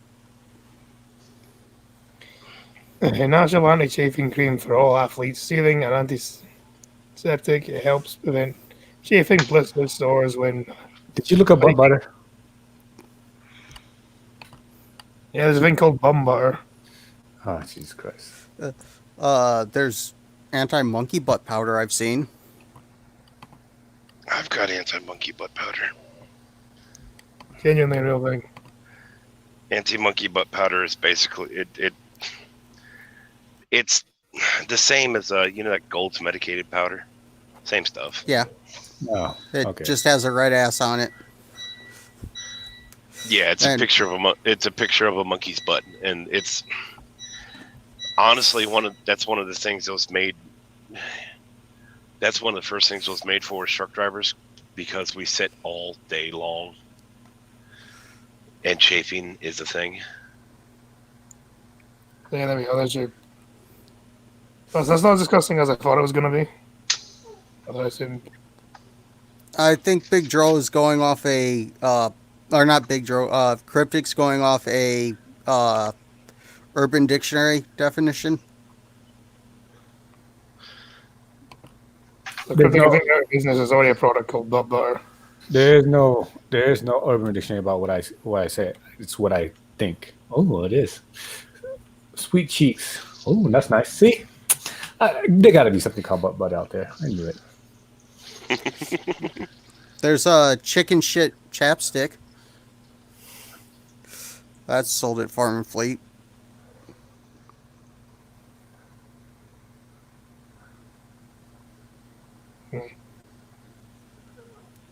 A natural anti-chafing cream for all athletes, soothing and antiseptic. It helps prevent chafing, blisters, sores when. Did you look up butt butter? Yeah, there's a thing called bum butter. Oh, Jesus Christ. There's anti-monkey butt powder I've seen. I've got anti-monkey butt powder. Genuinely a real thing. Anti-monkey butt powder is basically it's the same as that Gold's medicated powder. Same stuff. Yeah, Oh, it okay. just has a red ass on it. Yeah, it's a picture of a monkey's butt, and it's honestly that's one of the things that was made. That's one of the first things that was made for truck drivers, because we sit all day long, and chafing is a thing. Yeah, there we go. There's your. That's not as disgusting as I thought it was going to be. Although I assume. I think Big Dro is going off a, or not Big Dro, Cryptic's going off a Urban Dictionary definition. The Cryptic business is already a product called butt butter. There's no Urban Dictionary about what I said. It's what I think. Oh, it is. Sweet cheeks. Oh, that's nice. See, there got to be something called butt butter out there. I knew it. There's a chicken shit chapstick. That's sold at Farm and Fleet.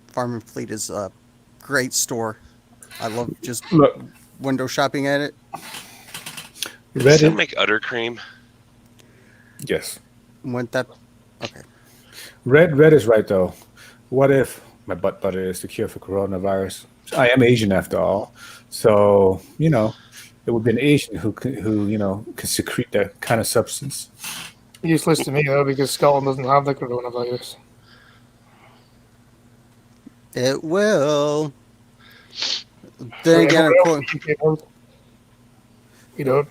Farm and Fleet is a great store. I love just Look, window shopping at it. Does that Reddit. make udder cream? Yes. Went that. Okay. Red is right though. What if my butt butter is the cure for coronavirus? I am Asian after all, so it would be an Asian who can secrete that kind of substance. Useless to me though, because Scotland doesn't have the coronavirus. It will. Then So again, everywhere of else course, in the UK does. You know,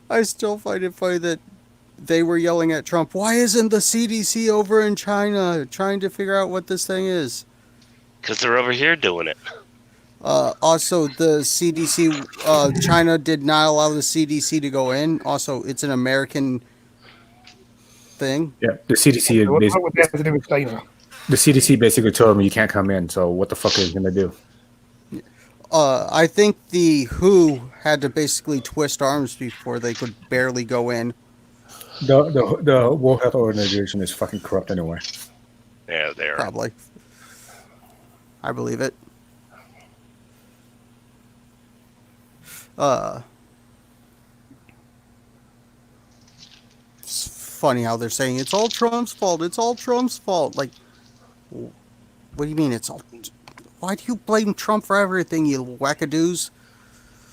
I still find it funny that they were yelling at Trump, why isn't the CDC over in China trying to figure out what this thing is? Because they're over here doing it. Also, the CDC, China did not allow the CDC to go in. Also, it's an American thing. Yeah, the CDC what would that have to do with China? the CDC basically told them you can't come in. So what the fuck are you gonna do? I think the WHO had to basically twist arms before they could barely go in. The World Health Organization is fucking corrupt anyway. Yeah, they are. Probably. I believe it. It's funny how they're saying it's all Trump's fault. It's all Trump's fault. Like, what do you mean it's all? Why do you blame Trump for everything, you wackadoos?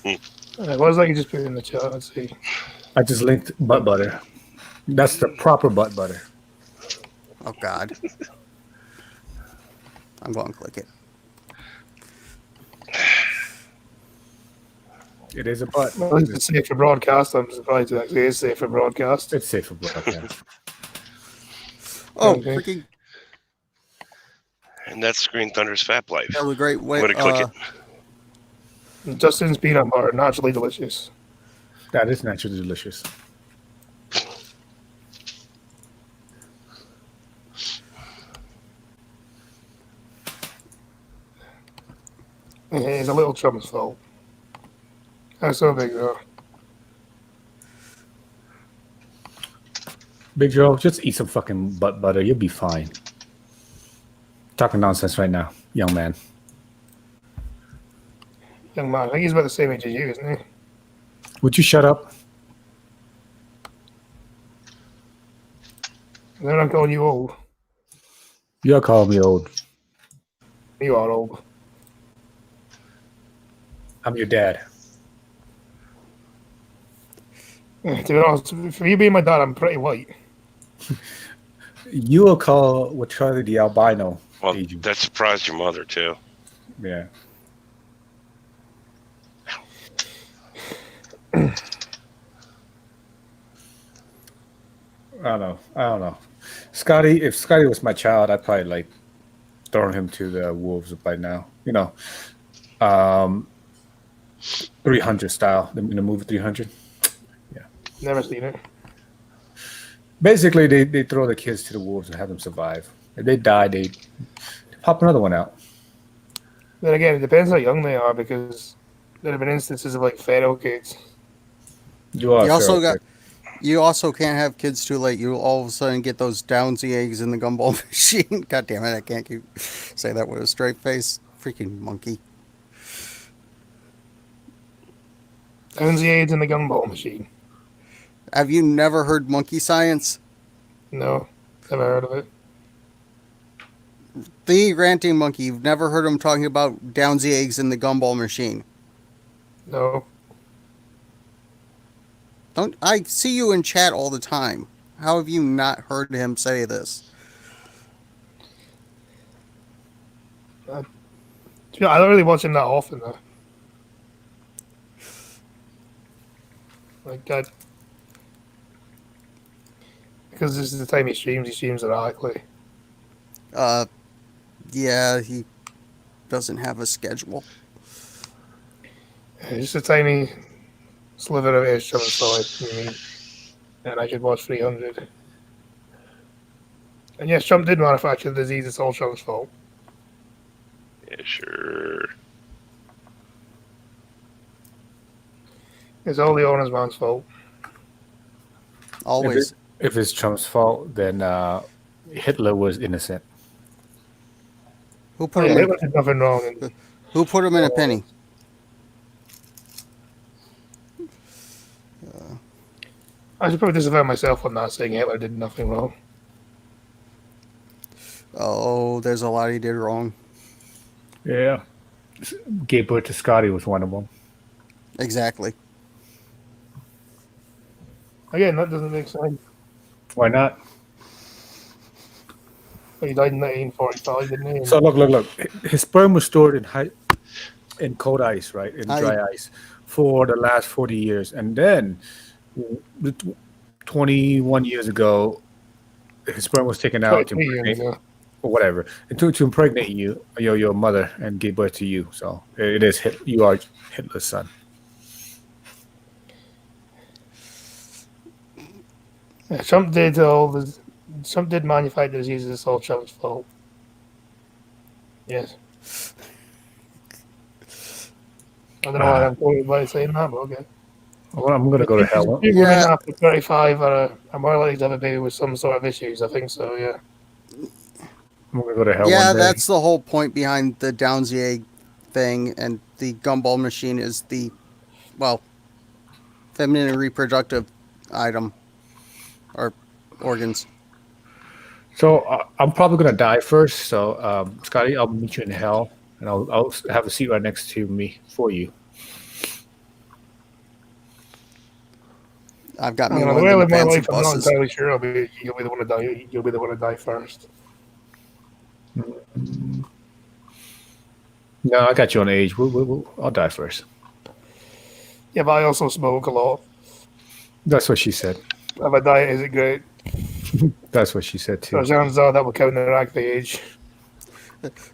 What was that you just put in the chat? Let's see. I just linked butt butter. That's the proper butt butter. Oh God. I'm going to click it. It is a butt. Well, it's safe for broadcast. I'm surprised it actually is safe for broadcast. It's safe for broadcast. Oh, Okay. freaking And that's Green Thunder's Fab Life. that was a great way. I'm going to click it. Justin's peanut butter, naturally delicious. That is naturally delicious. It's a little Trump's fault. That's so big though. Big Joe, just eat some fucking butt butter. You'll be fine. Talking nonsense right now, young man. Young man, I think he's about the same age as you, isn't he? Would you shut up? And then I'm calling you old. You're calling me old. You are old. I'm your dad. To be honest, for you being my dad, I'm pretty white. You will call what Charlie the albino. Well, Asian. that surprised your mother, too. Yeah. I don't know. Scotty, if Scotty was my child, I'd probably like throw him to the wolves by now. 300 style in the movie 300. Never seen it. Basically, they throw the kids to the wolves and have them survive. If they die, they pop another one out. Then again, it depends how young they are because there have been instances of like feral kids. You are You also feral got. You also can't have kids too late. You all of a sudden get those Downsy eggs in the gumball machine. God damn it! I can't say that with a straight face. Freaking monkey. Downsy AIDS in the gumball machine. Have you never heard monkey science? No, never heard of it. The ranting monkey. You've never heard him talking about Downsy eggs in the gumball machine. No. Don't I see you in chat all the time? How have you not heard him say this? I don't really watch him that often though. Like that. Because this is the time he streams erratically. Yeah, he doesn't have a schedule. It's just a tiny sliver of his channel side, you mean? And I should watch 300. And yes, Trump did manufacture the disease, it's all Trump's fault. Yeah, sure. It's all the honest man's fault. Always. If it's Trump's fault, then Hitler was innocent. Who Oh, put yeah, him Hitler in? did nothing wrong. And, Who put him in a penny? I should probably disavow myself on that, saying Hitler did nothing wrong. Oh, there's a lot he did wrong. Yeah. Gave birth to Scotty was one of them. Exactly. Again, that doesn't make sense. Why not? He died in 1945, didn't he? And So look. His sperm was stored in cold ice, right? In I- dry ice for the last 40 years. And then 21 years ago, his sperm was taken out to 22 years impregnate, ago. or whatever, and to impregnate you, your mother, and give birth to you. So it is you are Hitler's son. Yeah, Trump did manufacture diseases. It's all Trump's fault. Yes. I don't know why I'm quoted by saying that, but okay. Well, I'm gonna go to hell. People Yeah. women after 35 are more likely to have a baby with some sort of issues. I think so. Yeah. I'm gonna go to hell. Yeah, one day. that's the whole point behind the Downsy egg thing, and the gumball machine is the, well, feminine reproductive item or organs. So I'm probably gonna die first. So Scotty, I'll meet you in hell, and I'll have a seat right next to me for you. I've got I'm me gonna one well of in the my fancy life. I'm not buses. entirely sure. You'll be the one to die. You'll be the one to die first. No, I got you on age. I'll die first. Yeah, but I also smoke a lot. That's what she said. If I die, is it great? That's what she said So too. chances are that will counteract the age.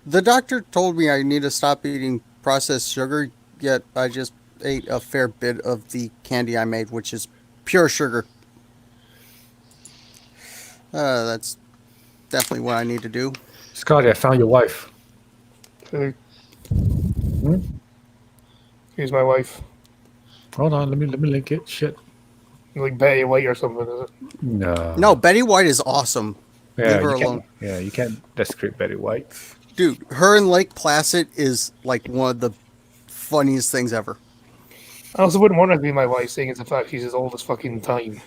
The doctor told me I need to stop eating processed sugar, yet I just ate a fair bit of the candy I made, which is pure sugar. That's definitely what I need to do. Scotty, I found your wife. Who- Who's my wife? Hold on, let me link it. Shit. Like Betty White or something, is it? No. No, Betty White is awesome. Yeah, Leave her you can't- alone. Yeah, you can't desecrate Betty White. Dude, her in Lake Placid is like one of the funniest things ever. I also wouldn't want her to be my wife, seeing as the fact she's as old as fucking time.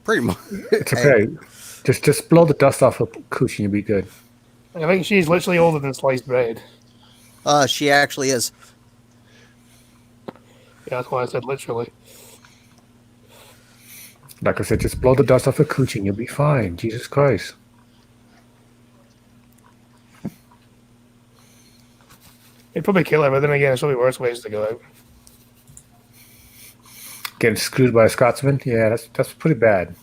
Pretty much. It's okay. Just blow the dust off her coochie and you'll be good. I think she's literally older than sliced bread. She actually is. Yeah, that's why I said literally. Like I said, just blow the dust off her coochie and you'll be fine. Jesus Christ. It'd probably kill her, but then again, there's probably worse ways to go out. Getting screwed by a Scotsman? Yeah, that's pretty bad.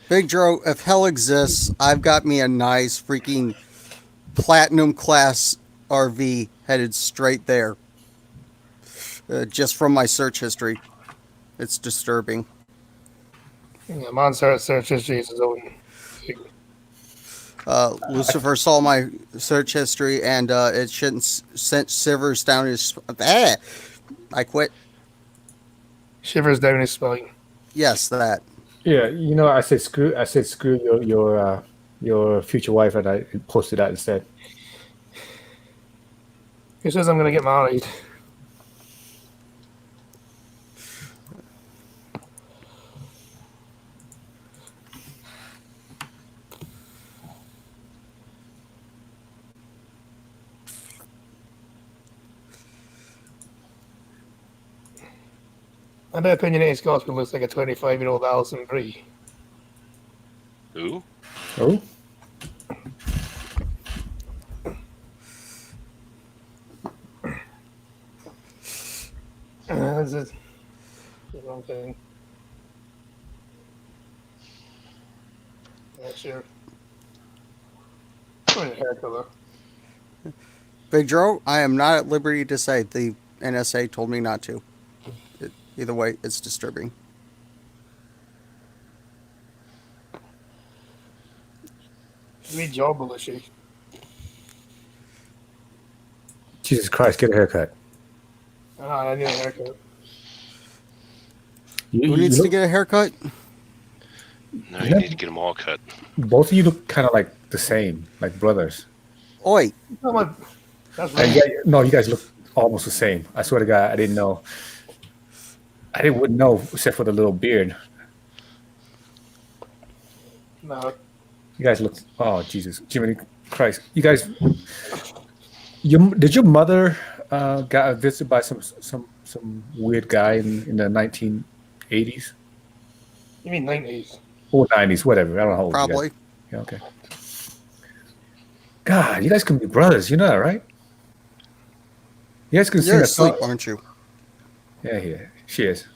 Big Joe, if hell exists, I've got me a nice freaking platinum class RV headed straight there. Just from my search history. It's disturbing. Yeah, man search history is his own. Lucifer saw my search history and it sent shivers down his. I quit. Shivers down his spine. Yes, that. Yeah, you know, I said screw your future wife, and I posted that instead. He says I'm gonna get married. I bet opinionated Scotsman looks like a 25-year-old Alison Brie. Who? Oh, This is the wrong thing. Yeah, sure. Probably a hair color. Big Joe, I am not at liberty to say. The NSA told me not to. Either way, it's disturbing. Sweet job, is she? Jesus Christ! Get a haircut. I need a haircut. You, Who you needs to look- get a haircut? No, You you know- need to get them all cut. Both of you look kind of like the same, like brothers. Oi, No, that's And right. no, you guys look almost the same. I swear to God, I didn't know. Wouldn't know except for the little beard. No, You guys look. Oh Jesus, Jiminy Christ! You guys, did your mother got visited by some weird guy in the 1980s you mean 90s? or 90s, whatever. I don't know how old you guys. probably. Yeah, okay. God, you guys can be brothers. You know that, right? You guys can sing You're a song. asleep, aren't you? Yeah, yeah, she is.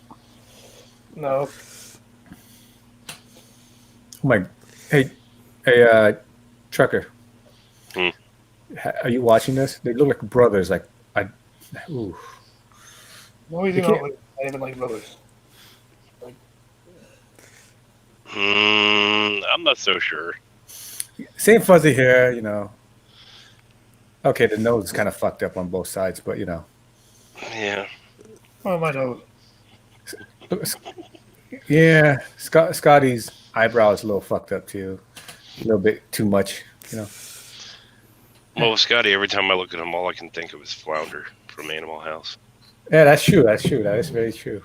No. Oh my, hey, trucker. Hmm. Are you watching this? They look like brothers. Like ooh. No, we do not like, not even like brothers. I'm not so sure. Same fuzzy hair, you know. Okay, the nose is kind of fucked up on both sides, but you know. Yeah. Oh, my nose. Yeah, Scotty's eyebrow is a little fucked up too. A little bit too much, you know. Well, Scotty, every time I look at him, all I can think of is Flounder from Animal House. Yeah, that's true. That's true. That is very true.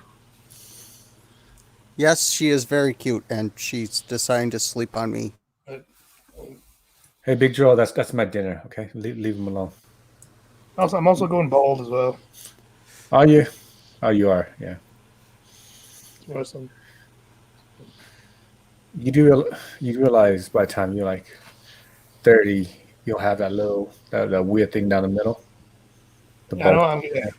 Yes, she is very cute, and she's deciding to sleep on me. Hey, Big Joe, that's my dinner. Okay, leave him alone. Also, I'm also going bald as well. Are you? Oh, you are. Yeah. Or some, You realize by the time you're like 30, you'll have that little that weird thing down the middle. The yeah, I know bald. I'm getting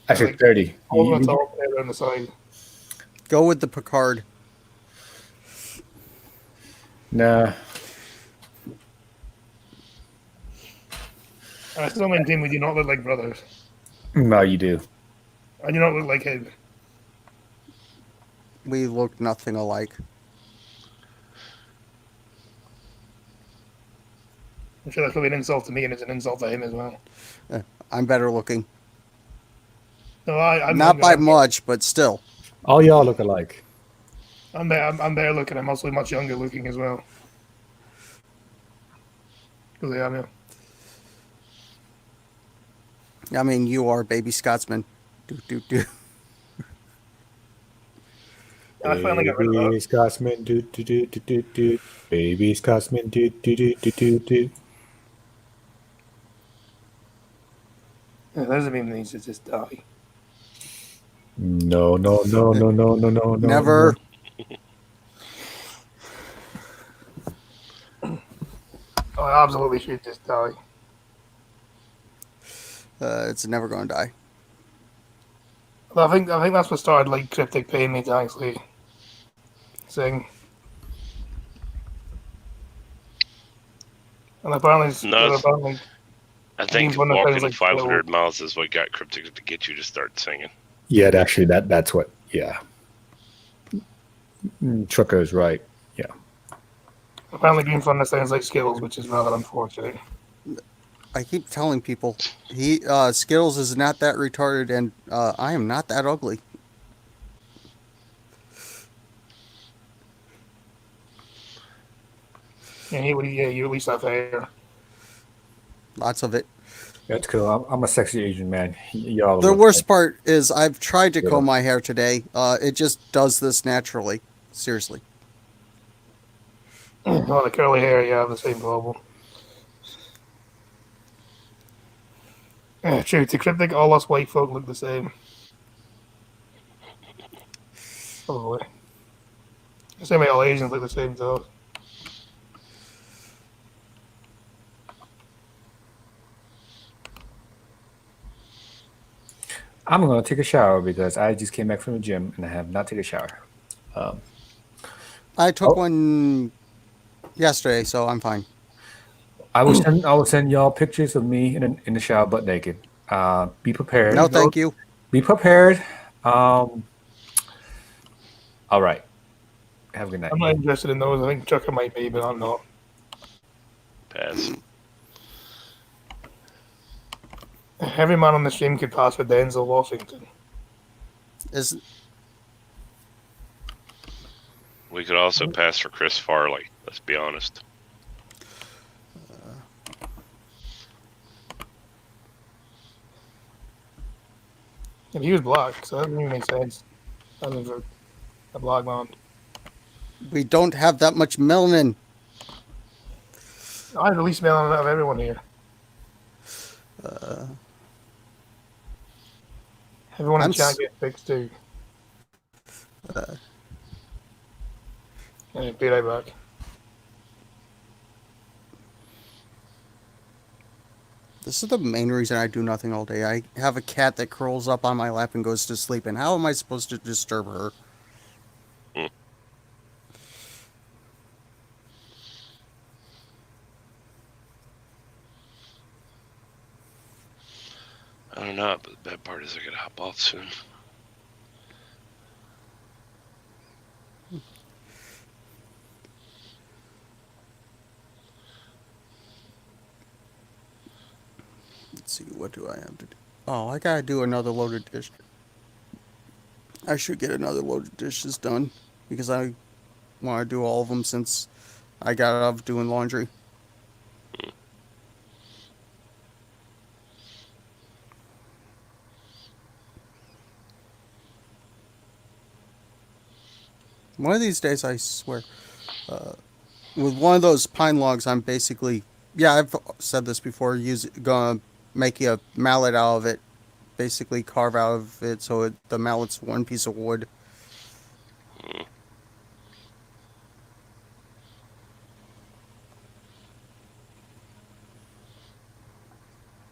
I said 30. all You- the top there on the side. Go with the Picard. Nah. I still maintain we do not look like brothers. No, you do. I do not look like him. We look nothing alike. I'm sure that could be an insult to me, and it's an insult to him as well. I'm better looking. No, I'm Not by I'm, much, but still. All y'all look alike. I'm better looking. I'm also much younger looking as well. Because I am, yeah. I mean, you are baby Scotsman. Do. And I finally got rid of that. Baby Scotsman, do. Baby Scotsman, do. Yeah, that doesn't mean he needs to just die. No. Never. Oh, I absolutely should just die. It's never going to die. But I think that's what started like Cryptic paying me to actually sing. And apparently, No, it's- apparently I think one of those, walking like, 500 miles is what got Cryptic to get you to start singing. Yeah, actually, that's what. Yeah, Trucker is right. Yeah, apparently being fun sounds like Skittles, which is rather unfortunate. I keep telling people, Skittles is not that retarded, and I am not that ugly. And you at least have hair. Lots of it. that's cool. I'm a sexy Asian man. Y'all. The look worst like- part is I've tried to Yeah. comb my hair today. It just does this naturally. Seriously. Oh, the curly hair, yeah, I have the same problem. Yeah, true. To Cryptic, all us white folk look the same. Probably. The same way all Asians look the same, though. I'm gonna take a shower because I just came back from the gym and I have not taken a shower. I took Oh. one yesterday, so I'm fine. I will send y'all pictures of me in the shower butt naked. Be prepared. No, thank you. Be prepared. All right. Have a good night. I'm not interested in those. I think Chucker might be, but I'm not. Pass. Every man on the stream could pass for Denzel Washington. Is We could also pass for Chris Farley. Let's be honest. If he was blocked, so that doesn't even make sense. Other than a block bomb. We don't have that much melanin. I have the least melanin out of everyone here. Everyone in chat gets fixed too. Be right back. This is the main reason I do nothing all day. I have a cat that curls up on my lap and goes to sleep, and how am I supposed to disturb her? I don't know, but the bad part is I gotta hop off soon. Let's see, what do I have to do? Oh, I gotta do another loaded dish. I should get another load of dishes done because I want to do all of them since I got out of doing laundry. One of these days, I swear, with one of those pine logs, I'm basically, yeah, I've said this before, gonna make a mallet out of it, basically carve out of it so the mallet's one piece of wood.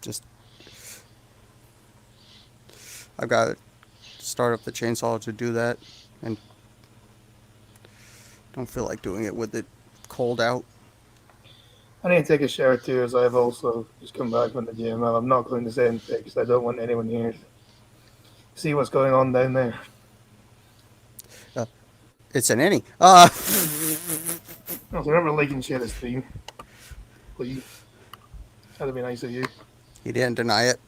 Just, I've got to start up the chainsaw to do that, and don't feel like doing it with it cold out. I need to take a shower too, as I've also just come back from the gym. I'm not going to say anything because I don't want anyone here to see what's going on down there. It's an innie. No, so remember liking share the stream, please. That'd be nice of you. He didn't deny it.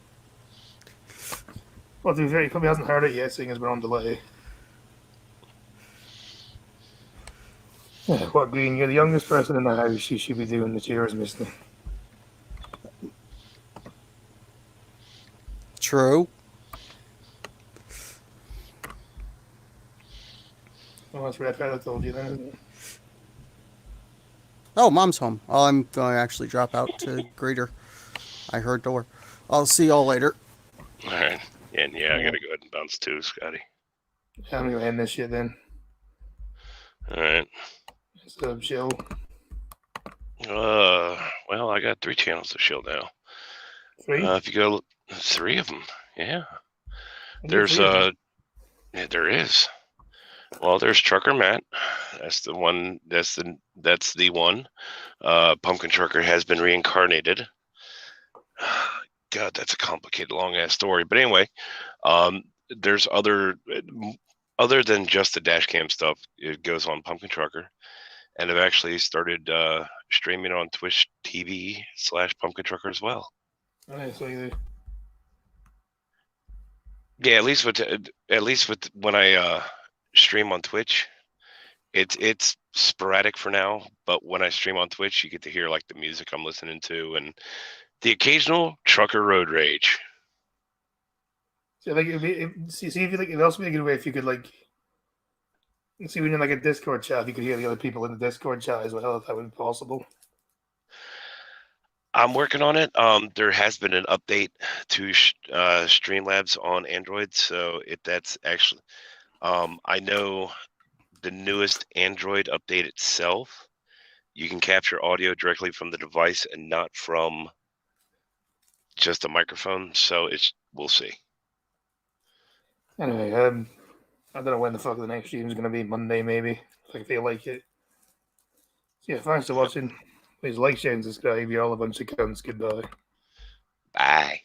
Well, to be fair, he probably hasn't heard it yet, seeing as we're on delay. Yeah, what, Green? You're the youngest person in the house. You should be doing the cheers, mister. True. Well, that's what I told you then, isn't it? Oh, Mom's home. Oh, I'm going to actually drop out to greet her. I heard door. I'll see y'all later. All right. And yeah, I gotta go ahead and bounce too, Scotty. I'm going to end this shit then. All right. So, chill. Well, I got 3 channels to shill now. 3? If you go 3 of them, yeah. There's Yeah, there is. Well, there's Trucker Matt. That's the one. That's the one. Pumpkin Trucker has been reincarnated. God, that's a complicated, long ass story. But anyway, there's other than just the dash cam stuff. It goes on Pumpkin Trucker, and I've actually started streaming on Twitch TV / Pumpkin Trucker as well. I saw you there. Yeah, at least with when I stream on Twitch, it's sporadic for now. But when I stream on Twitch, you get to hear like the music I'm listening to and the occasional trucker road rage. So, like, see if you like, it'd also be a good way if you could like, see when you're in like a Discord chat, if you could hear the other people in the Discord chat as well, if that would be possible. I'm working on it. There has been an update to Streamlabs on Android, so that's actually, I know the newest Android update itself, you can capture audio directly from the device and not from just a microphone. So we'll see. Anyway, I don't know when the fuck the next stream is going to be. Monday, maybe, if I feel like it. So yeah, thanks for watching. Please like, share, and subscribe. You're all a bunch of cunts. Goodbye. Bye.